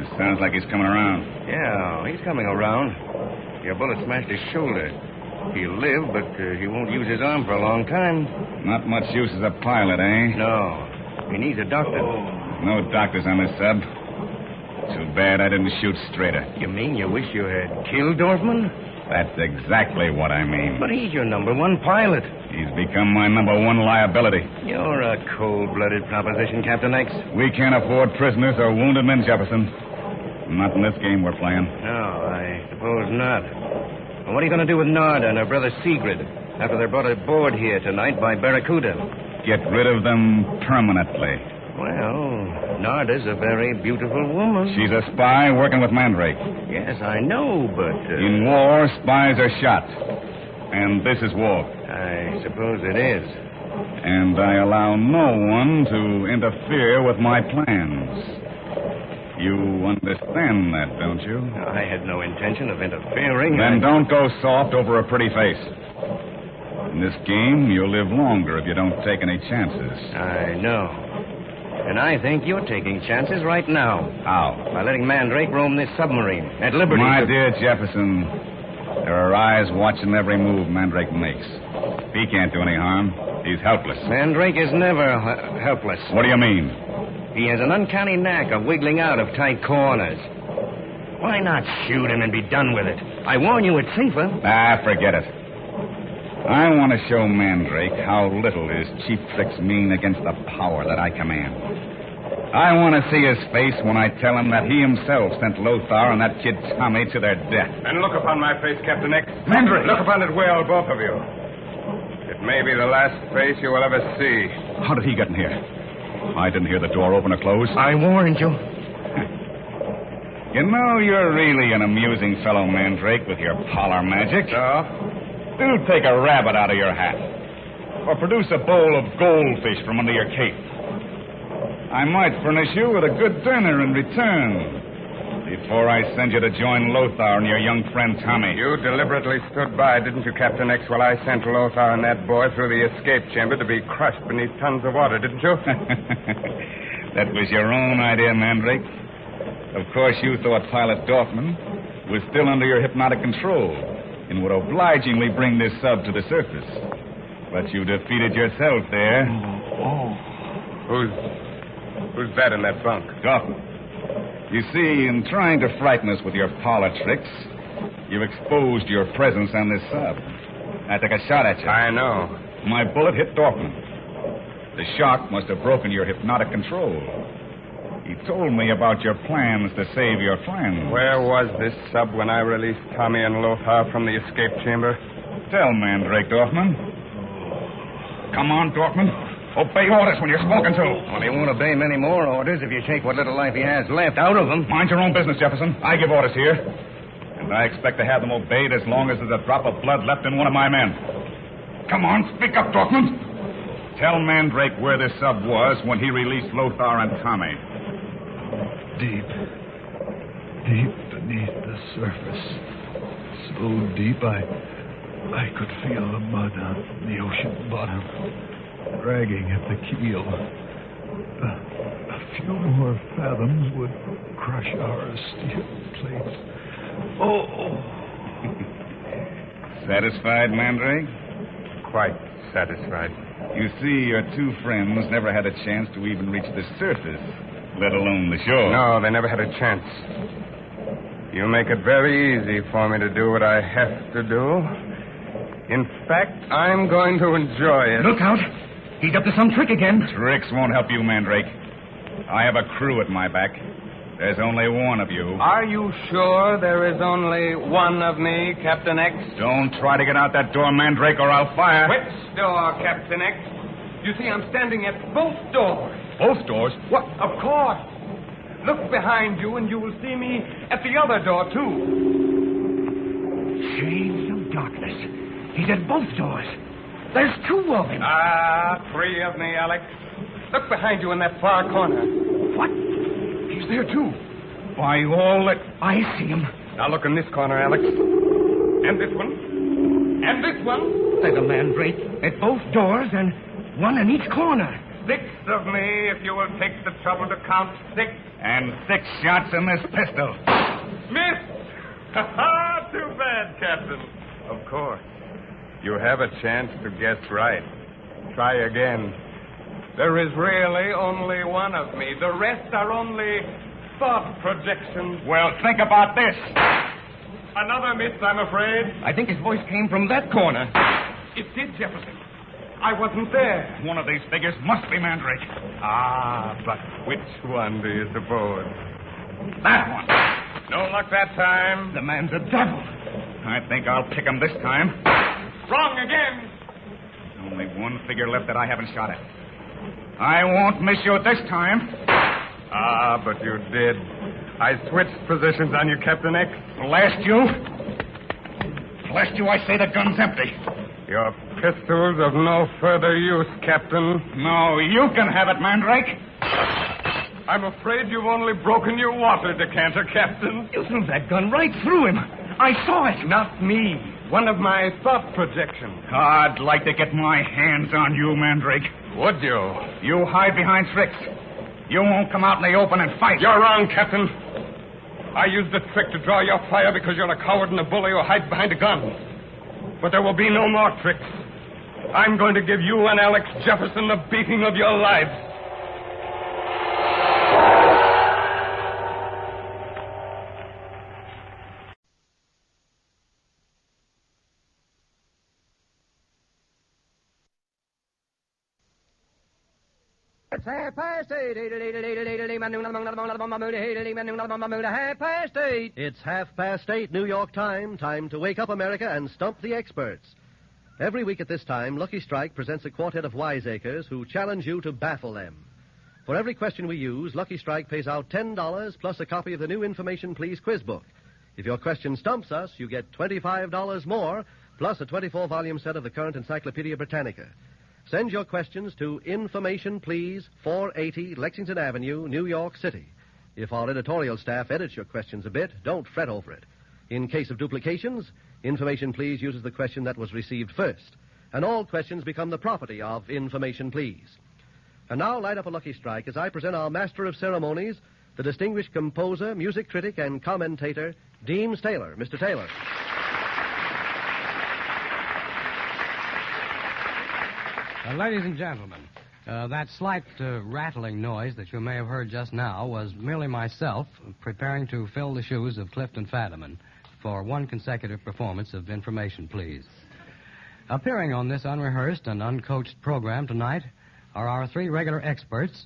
[SPEAKER 9] It sounds like he's coming around.
[SPEAKER 25] Yeah, he's coming around. Your bullet smashed his shoulder. He'll live, but he won't use his arm for a long time.
[SPEAKER 9] Not much use as a pilot, eh?
[SPEAKER 25] No. He needs a doctor.
[SPEAKER 9] No doctors on this sub. Too bad I didn't shoot straighter.
[SPEAKER 25] You mean you wish you had killed Dorfman?
[SPEAKER 9] That's exactly what I mean.
[SPEAKER 25] But he's your number one pilot.
[SPEAKER 9] He's become my number one liability.
[SPEAKER 25] You're a cold-blooded proposition, Captain X.
[SPEAKER 9] We can't afford prisoners or wounded men, Jefferson. Not in this game we're playing.
[SPEAKER 25] No, I suppose not. Well, what are you going to do with Narda and her brother Sigrid after they're brought aboard here tonight by Barracuda?
[SPEAKER 9] Get rid of them permanently.
[SPEAKER 25] Well, Narda's a very beautiful woman.
[SPEAKER 9] She's a spy working with Mandrake.
[SPEAKER 25] Yes, I know, but...
[SPEAKER 9] In war, spies are shot. And this is war.
[SPEAKER 25] I suppose it is.
[SPEAKER 9] And I allow no one to interfere with my plans. You understand that, don't you?
[SPEAKER 25] I had no intention of interfering.
[SPEAKER 9] Then don't go soft over a pretty face. In this game, you'll live longer if you don't take any chances.
[SPEAKER 25] I know. And I think you're taking chances right now.
[SPEAKER 9] How?
[SPEAKER 25] By letting Mandrake roam this submarine at liberty.
[SPEAKER 9] My dear Jefferson, there are eyes watching every move Mandrake makes. He can't do any harm. He's helpless.
[SPEAKER 25] Mandrake is never helpless.
[SPEAKER 9] What do you mean?
[SPEAKER 25] He has an uncanny knack of wiggling out of tight corners. Why not shoot him and be done with it? I warn you, it's safer.
[SPEAKER 9] Forget it. I want to show Mandrake how little his cheap tricks mean against the power that I command. I want to see his face when I tell him that he himself sent Lothar and that kid Tommy to their death.
[SPEAKER 4] And look upon my face, Captain X.
[SPEAKER 9] Mandrake!
[SPEAKER 4] Look upon it well, both of you. It may be the last face you will ever see.
[SPEAKER 9] How did he get in here? I didn't hear the door open or close.
[SPEAKER 25] I warned you.
[SPEAKER 9] You know, you're really an amusing fellow, Mandrake, with your parlor magic.
[SPEAKER 4] So?
[SPEAKER 9] Do take a rabbit out of your hat. Or produce a bowl of goldfish from under your cape. I might furnish you with a good dinner in return. Before I send you to join Lothar and your young friend Tommy.
[SPEAKER 4] You deliberately stood by, didn't you, Captain X, while I sent Lothar and that boy through the escape chamber to be crushed beneath tons of water, didn't you?
[SPEAKER 9] That was your own idea, Mandrake. Of course, you thought Pilot Dorfman was still under your hypnotic control and would obligingly bring this sub to the surface. But you defeated yourself there.
[SPEAKER 4] Who's that in that bunk?
[SPEAKER 9] Dorfman. You see, in trying to frighten us with your parlor tricks, you've exposed your presence on this sub. I took a shot at you.
[SPEAKER 4] I know.
[SPEAKER 9] My bullet hit Dorfman. The shock must have broken your hypnotic control. He told me about your plans to save your friend.
[SPEAKER 4] Where was this sub when I released Tommy and Lothar from the escape chamber?
[SPEAKER 9] Tell Mandrake, Dorfman. Come on, Dorfman. Obey orders when you're spoken to.
[SPEAKER 25] Well, he won't obey many more orders if you take what little life he has left out of him.
[SPEAKER 9] Mind your own business, Jefferson. I give orders here. And I expect to have them obeyed as long as there's a drop of blood left in one of my men. Come on, speak up, Dorfman. Tell Mandrake where this sub was when he released Lothar and Tommy.
[SPEAKER 2] Deep beneath the surface. So deep I could feel the mud on the ocean bottom, dragging at the keel. A few more fathoms would crush our steel plates. Oh!
[SPEAKER 9] Satisfied, Mandrake?
[SPEAKER 4] Quite satisfied.
[SPEAKER 9] You see, your two friends never had a chance to even reach the surface, let alone the shore.
[SPEAKER 4] No, they never had a chance. You make it very easy for me to do what I have to do. In fact, I'm going to enjoy it.
[SPEAKER 9] Look out! He's up to some trick again. Tricks won't help you, Mandrake. I have a crew at my back. There's only one of you.
[SPEAKER 4] Are you sure there is only one of me, Captain X?
[SPEAKER 9] Don't try to get out that door, Mandrake, or I'll fire.
[SPEAKER 4] Which door, Captain X? You see, I'm standing at both doors.
[SPEAKER 9] Both doors?
[SPEAKER 4] What? Of course. Look behind you, and you will see me at the other door, too.
[SPEAKER 9] Shades of darkness. He's at both doors. There's two of him.
[SPEAKER 4] Three of me, Alex. Look behind you in that far corner.
[SPEAKER 9] What? He's there, too. By all that I see him.
[SPEAKER 4] Now look in this corner, Alex. And this one. And this one.
[SPEAKER 9] There's a Mandrake at both doors and one in each corner.
[SPEAKER 4] 6 of me, if you will take the trouble to count 6.
[SPEAKER 9] And 6 shots in this pistol.
[SPEAKER 4] Missed! Too bad, Captain. Of course. You have a chance to guess right. Try again. There is really only one of me. The rest are only thought projections.
[SPEAKER 9] Well, think about this.
[SPEAKER 4] Another miss, I'm afraid.
[SPEAKER 9] I think his voice came from that corner.
[SPEAKER 4] It did, Jefferson. I wasn't there.
[SPEAKER 9] One of these figures must be Mandrake.
[SPEAKER 4] Ah, but which one do you suppose?
[SPEAKER 9] That one.
[SPEAKER 4] No luck that time.
[SPEAKER 9] The man's a devil. I think I'll pick him this time.
[SPEAKER 4] Wrong again.
[SPEAKER 9] There's only one figure left that I haven't shot at. I won't miss you this time.
[SPEAKER 4] Ah, but you did. I switched positions on you, Captain X.
[SPEAKER 9] Blast you. Blast you, I say the gun's empty.
[SPEAKER 4] Your pistol's of no further use, Captain.
[SPEAKER 9] No, you can have it, Mandrake.
[SPEAKER 4] I'm afraid you've only broken your water decanter, Captain.
[SPEAKER 9] You threw that gun right through him. I saw it.
[SPEAKER 4] Not me. One of my thought projections.
[SPEAKER 9] I'd like to get my hands on you, Mandrake.
[SPEAKER 4] Would you?
[SPEAKER 9] You hide behind tricks. You won't come out in the open and fight.
[SPEAKER 4] You're wrong, Captain. I used the trick to draw your fire because you're a coward and a bully who hides behind a gun. But there will be no more tricks. I'm going to give you and Alex Jefferson the beating of your lives.
[SPEAKER 3] It's 8:30. It's 8:30, New York time. Time to wake up, America, and stump the experts. Every week at this time, Lucky Strike presents a quartet of wiseacres who challenge you to baffle them. For every question we use, Lucky Strike pays out $10 plus a copy of the new Information Please quiz book. If your question stumps us, you get $25 more plus a 24-volume set of the current Encyclopedia Britannica. Send your questions to Information Please, 480 Lexington Avenue, New York City. If our editorial staff edits your questions a bit, don't fret over it. In case of duplications, Information Please uses the question that was received first, and all questions become the property of Information Please. And now light up a Lucky Strike as I present our master of ceremonies, the distinguished composer, music critic, and commentator, Deems Taylor. Mr. Taylor.
[SPEAKER 6] Ladies and gentlemen, that slight rattling noise that you may have heard just now was merely myself preparing to fill the shoes of Clifton Fadiman for one consecutive performance of Information Please. Appearing on this unrehearsed and uncoached program tonight are our three regular experts,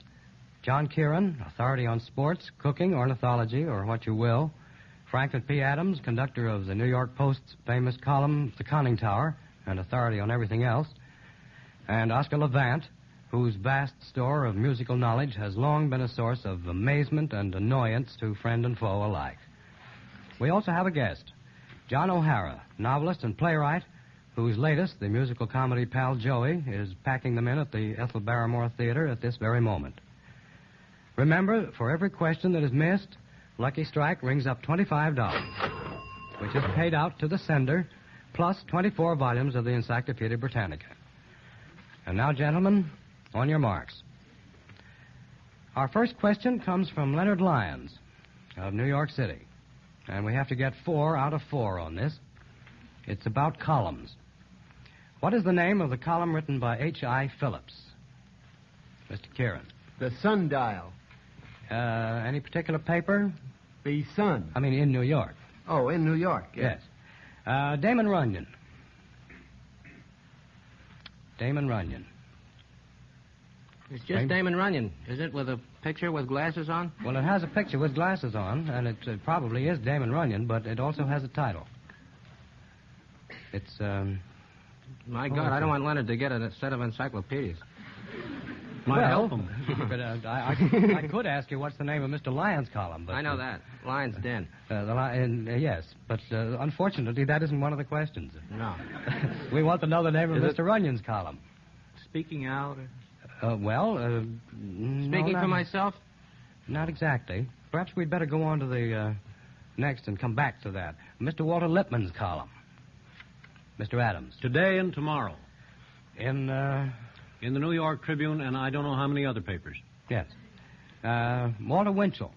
[SPEAKER 6] John Kieran, authority on sports, cooking, ornithology, or what you will, Franklin P. Adams, conductor of the New York Post's famous column, The Conning Tower, and authority on everything else, and Oscar Levant, whose vast store of musical knowledge has long been a source of amazement and annoyance to friend and foe alike. We also have a guest, John O'Hara, novelist and playwright, whose latest, the musical comedy Pal Joey, is packing them in at the Ethel Barrymore Theater at this very moment. Remember, for every question that is missed, Lucky Strike rings up $25, which is paid out to the sender, plus 24 volumes of the Encyclopedia Britannica. And now, gentlemen, on your marks. Our first question comes from Leonard Lyons of New York City. And we have to get 4 out of 4 on this. It's about columns. What is the name of the column written by H.I. Phillips? Mr. Kieran.
[SPEAKER 10] The Sundial.
[SPEAKER 6] Any particular paper?
[SPEAKER 10] The Sun.
[SPEAKER 6] I mean, in New York.
[SPEAKER 10] Oh, in New York,
[SPEAKER 6] yes. Damon Runyon. Damon Runyon.
[SPEAKER 11] It's just Damon Runyon, is it, with a picture with glasses on?
[SPEAKER 6] Well, it has a picture with glasses on, and it probably is Damon Runyon, but it also has a title. It's,
[SPEAKER 11] My God, I don't want Leonard to get a set of encyclopedias.
[SPEAKER 6] Might
[SPEAKER 11] help him.
[SPEAKER 6] But I could ask you what's the name of Mr. Lyon's column. But,
[SPEAKER 11] I know that. Lion's Den.
[SPEAKER 6] Yes, but unfortunately, that isn't one of the questions.
[SPEAKER 11] No.
[SPEAKER 6] We want to know the name of Mr. Runyon's column.
[SPEAKER 11] Speaking out?
[SPEAKER 6] Speaking
[SPEAKER 11] for myself?
[SPEAKER 6] Not exactly. Perhaps we'd better go on to the next and come back to that. Mr. Walter Lippman's column. Mr. Adams.
[SPEAKER 18] Today and tomorrow.
[SPEAKER 6] In
[SPEAKER 18] the New York Tribune, and I don't know how many other papers.
[SPEAKER 6] Yes. Walter Winchell.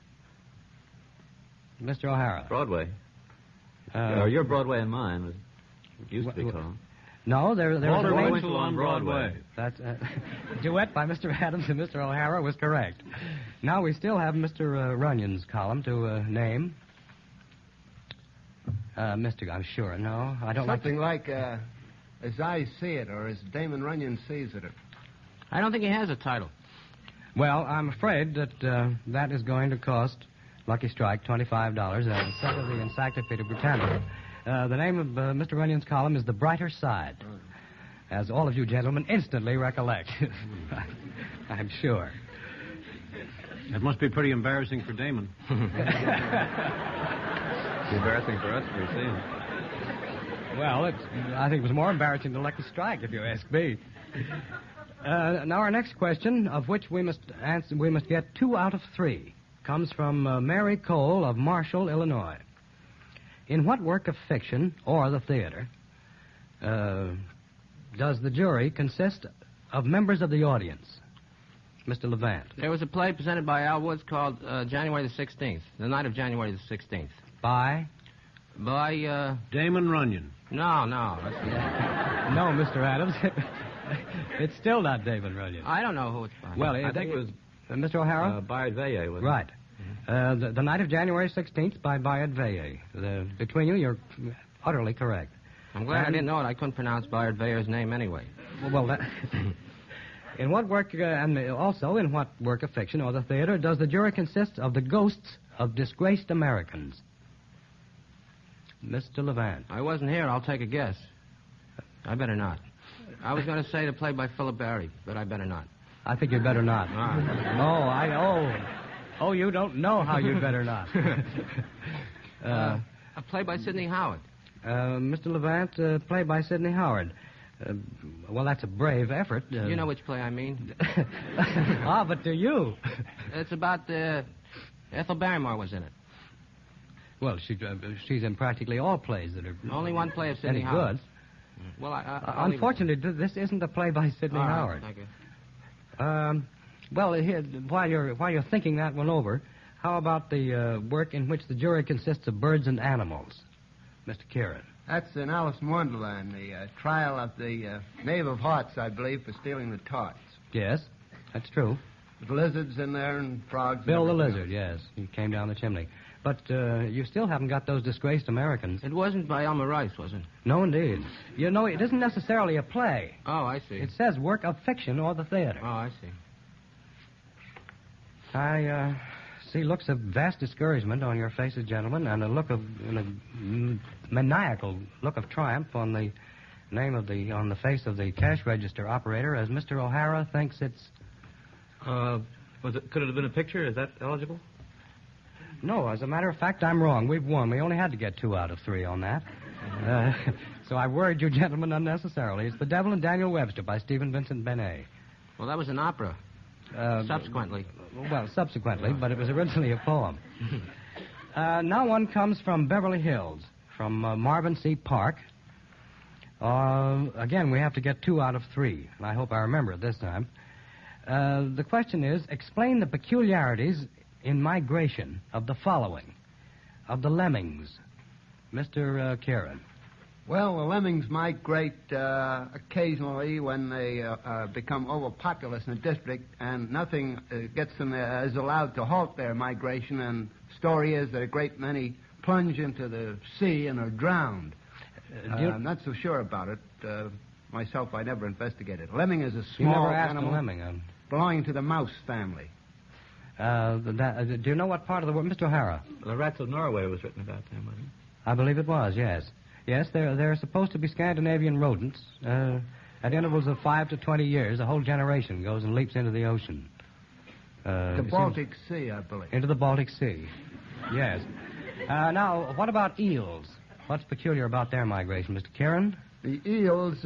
[SPEAKER 6] Mr. O'Hara.
[SPEAKER 26] Broadway. Your Broadway and mine. It used to be called.
[SPEAKER 6] No, there's
[SPEAKER 18] Walter Winchell on Broadway.
[SPEAKER 6] That's duet by Mr. Adams and Mr. O'Hara was correct. Now we still have Mr. Runyon's column to name. Mystic, I'm sure. No, I don't
[SPEAKER 10] Something like As I See It, or As Damon Runyon Sees It.
[SPEAKER 11] I don't think he has a title.
[SPEAKER 6] Well, I'm afraid that that is going to cost Lucky Strike $25 instead of the Encyclopedia Britannica. The name of Mr. Runyon's column is The Brighter Side, as all of you gentlemen instantly recollect. I'm sure.
[SPEAKER 18] That must be pretty embarrassing for Damon.
[SPEAKER 26] It's embarrassing for us to see him.
[SPEAKER 6] Well, I think it was more embarrassing than Lucky Strike, if you ask me. Now, our next question, of which we must get 2 out of 3, comes from Mary Cole of Marshall, Illinois. In what work of fiction or the theater does the jury consist of members of the audience? Mr. Levant.
[SPEAKER 11] There was a play presented by Al Woods called January the 16th, the night of January the 16th.
[SPEAKER 6] By?
[SPEAKER 11] By,
[SPEAKER 18] Damon Runyon.
[SPEAKER 11] No.
[SPEAKER 6] No, Mr. Adams. It's still not Damon Runyon.
[SPEAKER 11] I don't know who it's by.
[SPEAKER 6] Well,
[SPEAKER 26] I think it was
[SPEAKER 6] Mr. O'Hara?
[SPEAKER 26] Bayard Veillé, wasn't it?
[SPEAKER 6] Right. The night of January 16th by Bayard Veillé. Between you, you're utterly correct.
[SPEAKER 11] I'm glad I didn't know it. I couldn't pronounce Bayard Veillé's name anyway.
[SPEAKER 6] Well, that... In what work, and also in what work of fiction or the theater, does the jury consist of the ghosts of disgraced Americans? Mr. Levant.
[SPEAKER 11] I wasn't here. I'll take a guess. I better not. I was going to say the play by Philip Barry, but I better not.
[SPEAKER 6] I think you'd better not.
[SPEAKER 11] Ah.
[SPEAKER 6] Oh, you don't know how you'd better not.
[SPEAKER 11] A play by Sidney Howard.
[SPEAKER 6] Mr. Levant, play by Sidney Howard. Well, that's a brave effort.
[SPEAKER 11] You know which play I mean.
[SPEAKER 6] But do you?
[SPEAKER 11] It's about Ethel Barrymore was in it.
[SPEAKER 6] Well, she's in practically all plays that are...
[SPEAKER 11] Only one play of Sidney Howard.
[SPEAKER 6] Good.
[SPEAKER 11] Well,
[SPEAKER 6] unfortunately, this isn't a play by Sidney Howard.
[SPEAKER 11] Thank you.
[SPEAKER 6] Well, here, while you're thinking that one over, how about the work in which the jury consists of birds and animals, Mr. Kieran?
[SPEAKER 10] That's in Alice in Wonderland, the trial of the Knave of Hearts, I believe, for stealing the tarts.
[SPEAKER 6] Yes, that's true.
[SPEAKER 10] With lizards in there and frogs.
[SPEAKER 6] Bill the Lizard, yes. He came down the chimney. But you still haven't got those disgraced Americans.
[SPEAKER 11] It wasn't by Elmer Rice, was it?
[SPEAKER 6] No, indeed. You know, it isn't necessarily a play.
[SPEAKER 11] Oh, I see.
[SPEAKER 6] It says work of fiction or the theater.
[SPEAKER 11] Oh, I see.
[SPEAKER 6] I see looks of vast discouragement on your faces, gentlemen, and a maniacal look of triumph on the on the face of the cash register operator, as Mr. O'Hara thinks it's...
[SPEAKER 26] Could it have been a picture? Is that eligible?
[SPEAKER 6] No, as a matter of fact, I'm wrong. We've won. We only had to get 2 out of 3 on that. So I worried you gentlemen unnecessarily. It's The Devil and Daniel Webster by Stephen Vincent Benet.
[SPEAKER 11] Well, that was an opera. Subsequently.
[SPEAKER 6] Well, subsequently, but it was originally a poem. Now one comes from Beverly Hills, from Marvin C. Park. Again, we have to get 2 out of 3, and I hope I remember it this time. The question is, explain the peculiarities in migration of the following, of the lemmings. Mr. Kieran.
[SPEAKER 10] Well, the lemmings migrate occasionally when they become overpopulous in a district, and nothing gets them is allowed to halt their migration, and the story is that a great many plunge into the sea and are drowned. I'm not so sure about it. Myself, I never investigated. Lemming is a small animal belonging to the mouse family.
[SPEAKER 6] Do you know what part of the world? Mr. O'Hara.
[SPEAKER 26] The Rats of Norway was written about them, wasn't it?
[SPEAKER 6] I believe it was, yes. Yes, they're supposed to be Scandinavian rodents. At intervals of 5 to 20 years, a whole generation goes and leaps into the ocean.
[SPEAKER 10] The Baltic Sea, I believe.
[SPEAKER 6] Into the Baltic Sea, yes. Now, what about eels? What's peculiar about their migration, Mr. Kieran?
[SPEAKER 10] The eels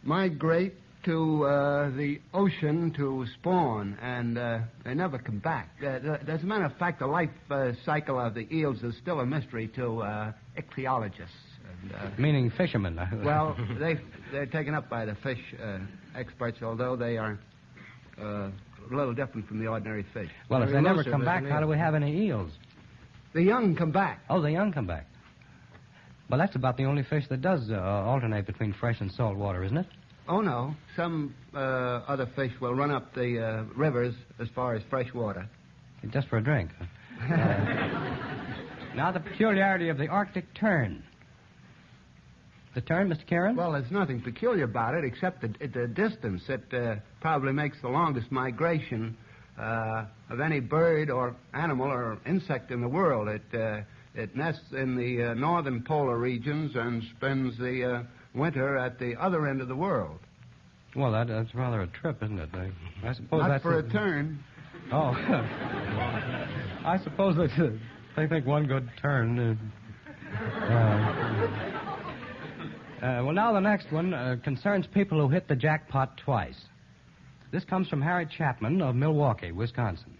[SPEAKER 10] migrate to the ocean to spawn, and they never come back. As a matter of fact, the life cycle of the eels is still a mystery to ichthyologists. And,
[SPEAKER 6] meaning fishermen.
[SPEAKER 10] Well, they're taken up by the fish experts, although they are a little different from the ordinary fish.
[SPEAKER 6] Well, if they never come back, how do we have any eels?
[SPEAKER 10] The young come back.
[SPEAKER 6] Oh, the young come back. Well, that's about the only fish that does alternate between fresh and salt water, isn't it?
[SPEAKER 10] Oh, no. Some other fish will run up the rivers as far as fresh water.
[SPEAKER 6] Just for a drink. Now, the peculiarity of the Arctic tern. The tern, Mr. Karen?
[SPEAKER 10] Well, there's nothing peculiar about it except the distance. It probably makes the longest migration of any bird or animal or insect in the world. It nests in the northern polar regions and spends the winter at the other end of the world.
[SPEAKER 6] Well, that's rather a trip, isn't it? I suppose
[SPEAKER 10] Not
[SPEAKER 6] that's
[SPEAKER 10] for a turn.
[SPEAKER 6] Oh. I suppose that they think one good turn. Well, now the next one concerns people who hit the jackpot twice. This comes from Harry Chapman of Milwaukee, Wisconsin.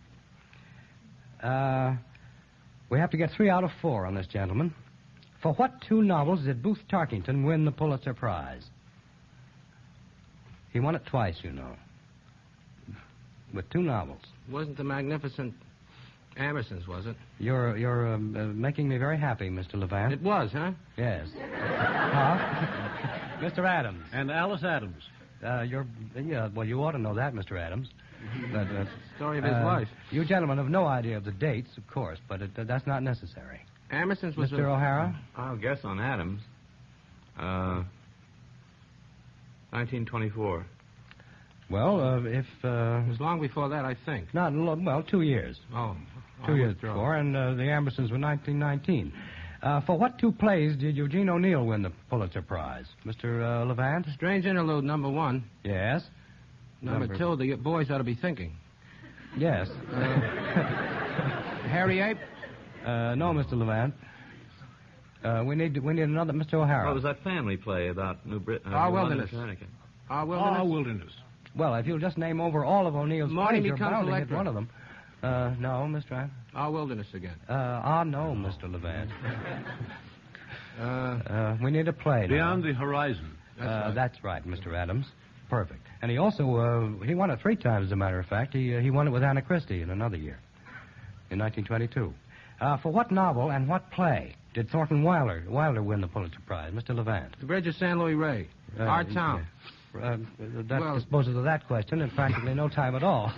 [SPEAKER 6] We have to get 3 out of 4 on this gentleman. For what 2 novels did Booth Tarkington win the Pulitzer Prize? He won it twice, you know. With 2 novels.
[SPEAKER 11] Wasn't the Magnificent Amerson's, was it?
[SPEAKER 6] You're making me very happy, Mr. Levant.
[SPEAKER 11] It was, huh?
[SPEAKER 6] Yes. Huh? Mr. Adams.
[SPEAKER 18] And Alice Adams.
[SPEAKER 6] Well, you ought to know that, Mr. Adams.
[SPEAKER 11] Story of his life.
[SPEAKER 6] You gentlemen have no idea of the dates, of course, but that's not necessary.
[SPEAKER 11] Emerson's was
[SPEAKER 6] Mr. O'Hara?
[SPEAKER 26] I'll guess on Adams. 1924.
[SPEAKER 6] Well, if...
[SPEAKER 11] It was long before that, I think.
[SPEAKER 6] 2 years.
[SPEAKER 11] Oh.
[SPEAKER 6] 2 years before, and the Ambersons were 1919. For what 2 plays did Eugene O'Neill win the Pulitzer Prize? Mr. Levant?
[SPEAKER 11] Strange Interlude, number 1.
[SPEAKER 6] Yes.
[SPEAKER 11] Number 2, The Boys Ought to Be Thinking.
[SPEAKER 6] Yes.
[SPEAKER 11] Harry Ape?
[SPEAKER 6] No, Mr. Levant. We need another, Mr. O'Hara.
[SPEAKER 26] What was that family play about New Britain?
[SPEAKER 11] Our Wilderness.
[SPEAKER 18] Our Wilderness.
[SPEAKER 6] Well, if you'll just name over all of O'Neill's
[SPEAKER 11] Marty
[SPEAKER 6] plays, you're
[SPEAKER 11] Becomes
[SPEAKER 6] bound to hit
[SPEAKER 11] Electra.
[SPEAKER 6] one of them. No, Mr. Adams.
[SPEAKER 11] Our Wilderness again.
[SPEAKER 6] No, Mr. Levant. We need a play now.
[SPEAKER 18] Beyond the Horizon.
[SPEAKER 6] That's right, Mr. Adams. Perfect. And he also, he won it 3 times, as a matter of fact. He won it with Anna Christie in another year, in 1922. For what novel and what play did Thornton Wilder win the Pulitzer Prize? Mr. Levant.
[SPEAKER 11] The Bridge of San Luis Rey. Our Town.
[SPEAKER 6] That disposes of that question in practically no time at all.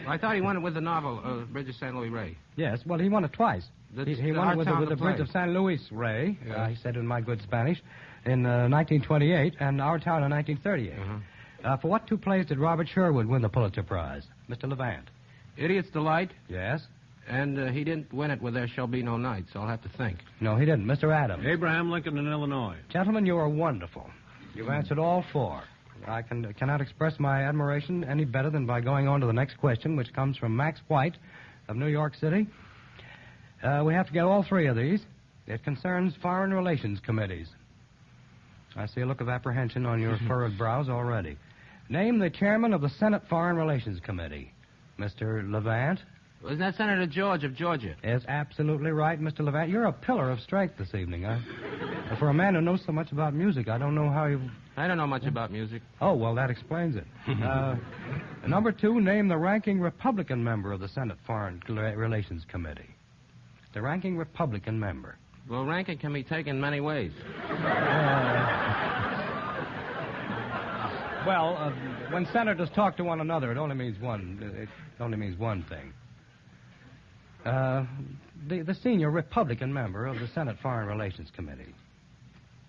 [SPEAKER 11] I thought he won it with the novel, Bridge of San Luis Rey.
[SPEAKER 6] Yes, well, he won it twice. He won it with the Bridge of San Luis Rey, he said in my good Spanish, in 1928, and Our Town in 1938. For what 2 plays did Robert Sherwood win the Pulitzer Prize? Mr. Levant.
[SPEAKER 11] Idiot's Delight.
[SPEAKER 6] Yes.
[SPEAKER 11] And he didn't win it with There Shall Be No Night, so I'll have to think.
[SPEAKER 6] No, he didn't. Mr. Adams.
[SPEAKER 18] Abraham Lincoln in Illinois.
[SPEAKER 6] Gentlemen, you are wonderful. You've answered all 4. I cannot express my admiration any better than by going on to the next question, which comes from Max White of New York City. We have to get all 3 of these. It concerns foreign relations committees. I see a look of apprehension on your furrowed brows already. Name the chairman of the Senate Foreign Relations Committee. Mr. Levant.
[SPEAKER 11] Wasn't that Senator George of Georgia?
[SPEAKER 6] Yes, absolutely right, Mr. Levant. You're a pillar of strength this evening. For a man who knows so much about music, I don't know how you...
[SPEAKER 11] I don't know much about music.
[SPEAKER 6] Oh, well, that explains it. Number 2, name the ranking Republican member of the Senate Foreign Relations Committee. The ranking Republican member.
[SPEAKER 11] Well, ranking can be taken many ways.
[SPEAKER 6] When senators talk to one another, it only means one. It only means one thing. The senior Republican member of the Senate Foreign Relations Committee.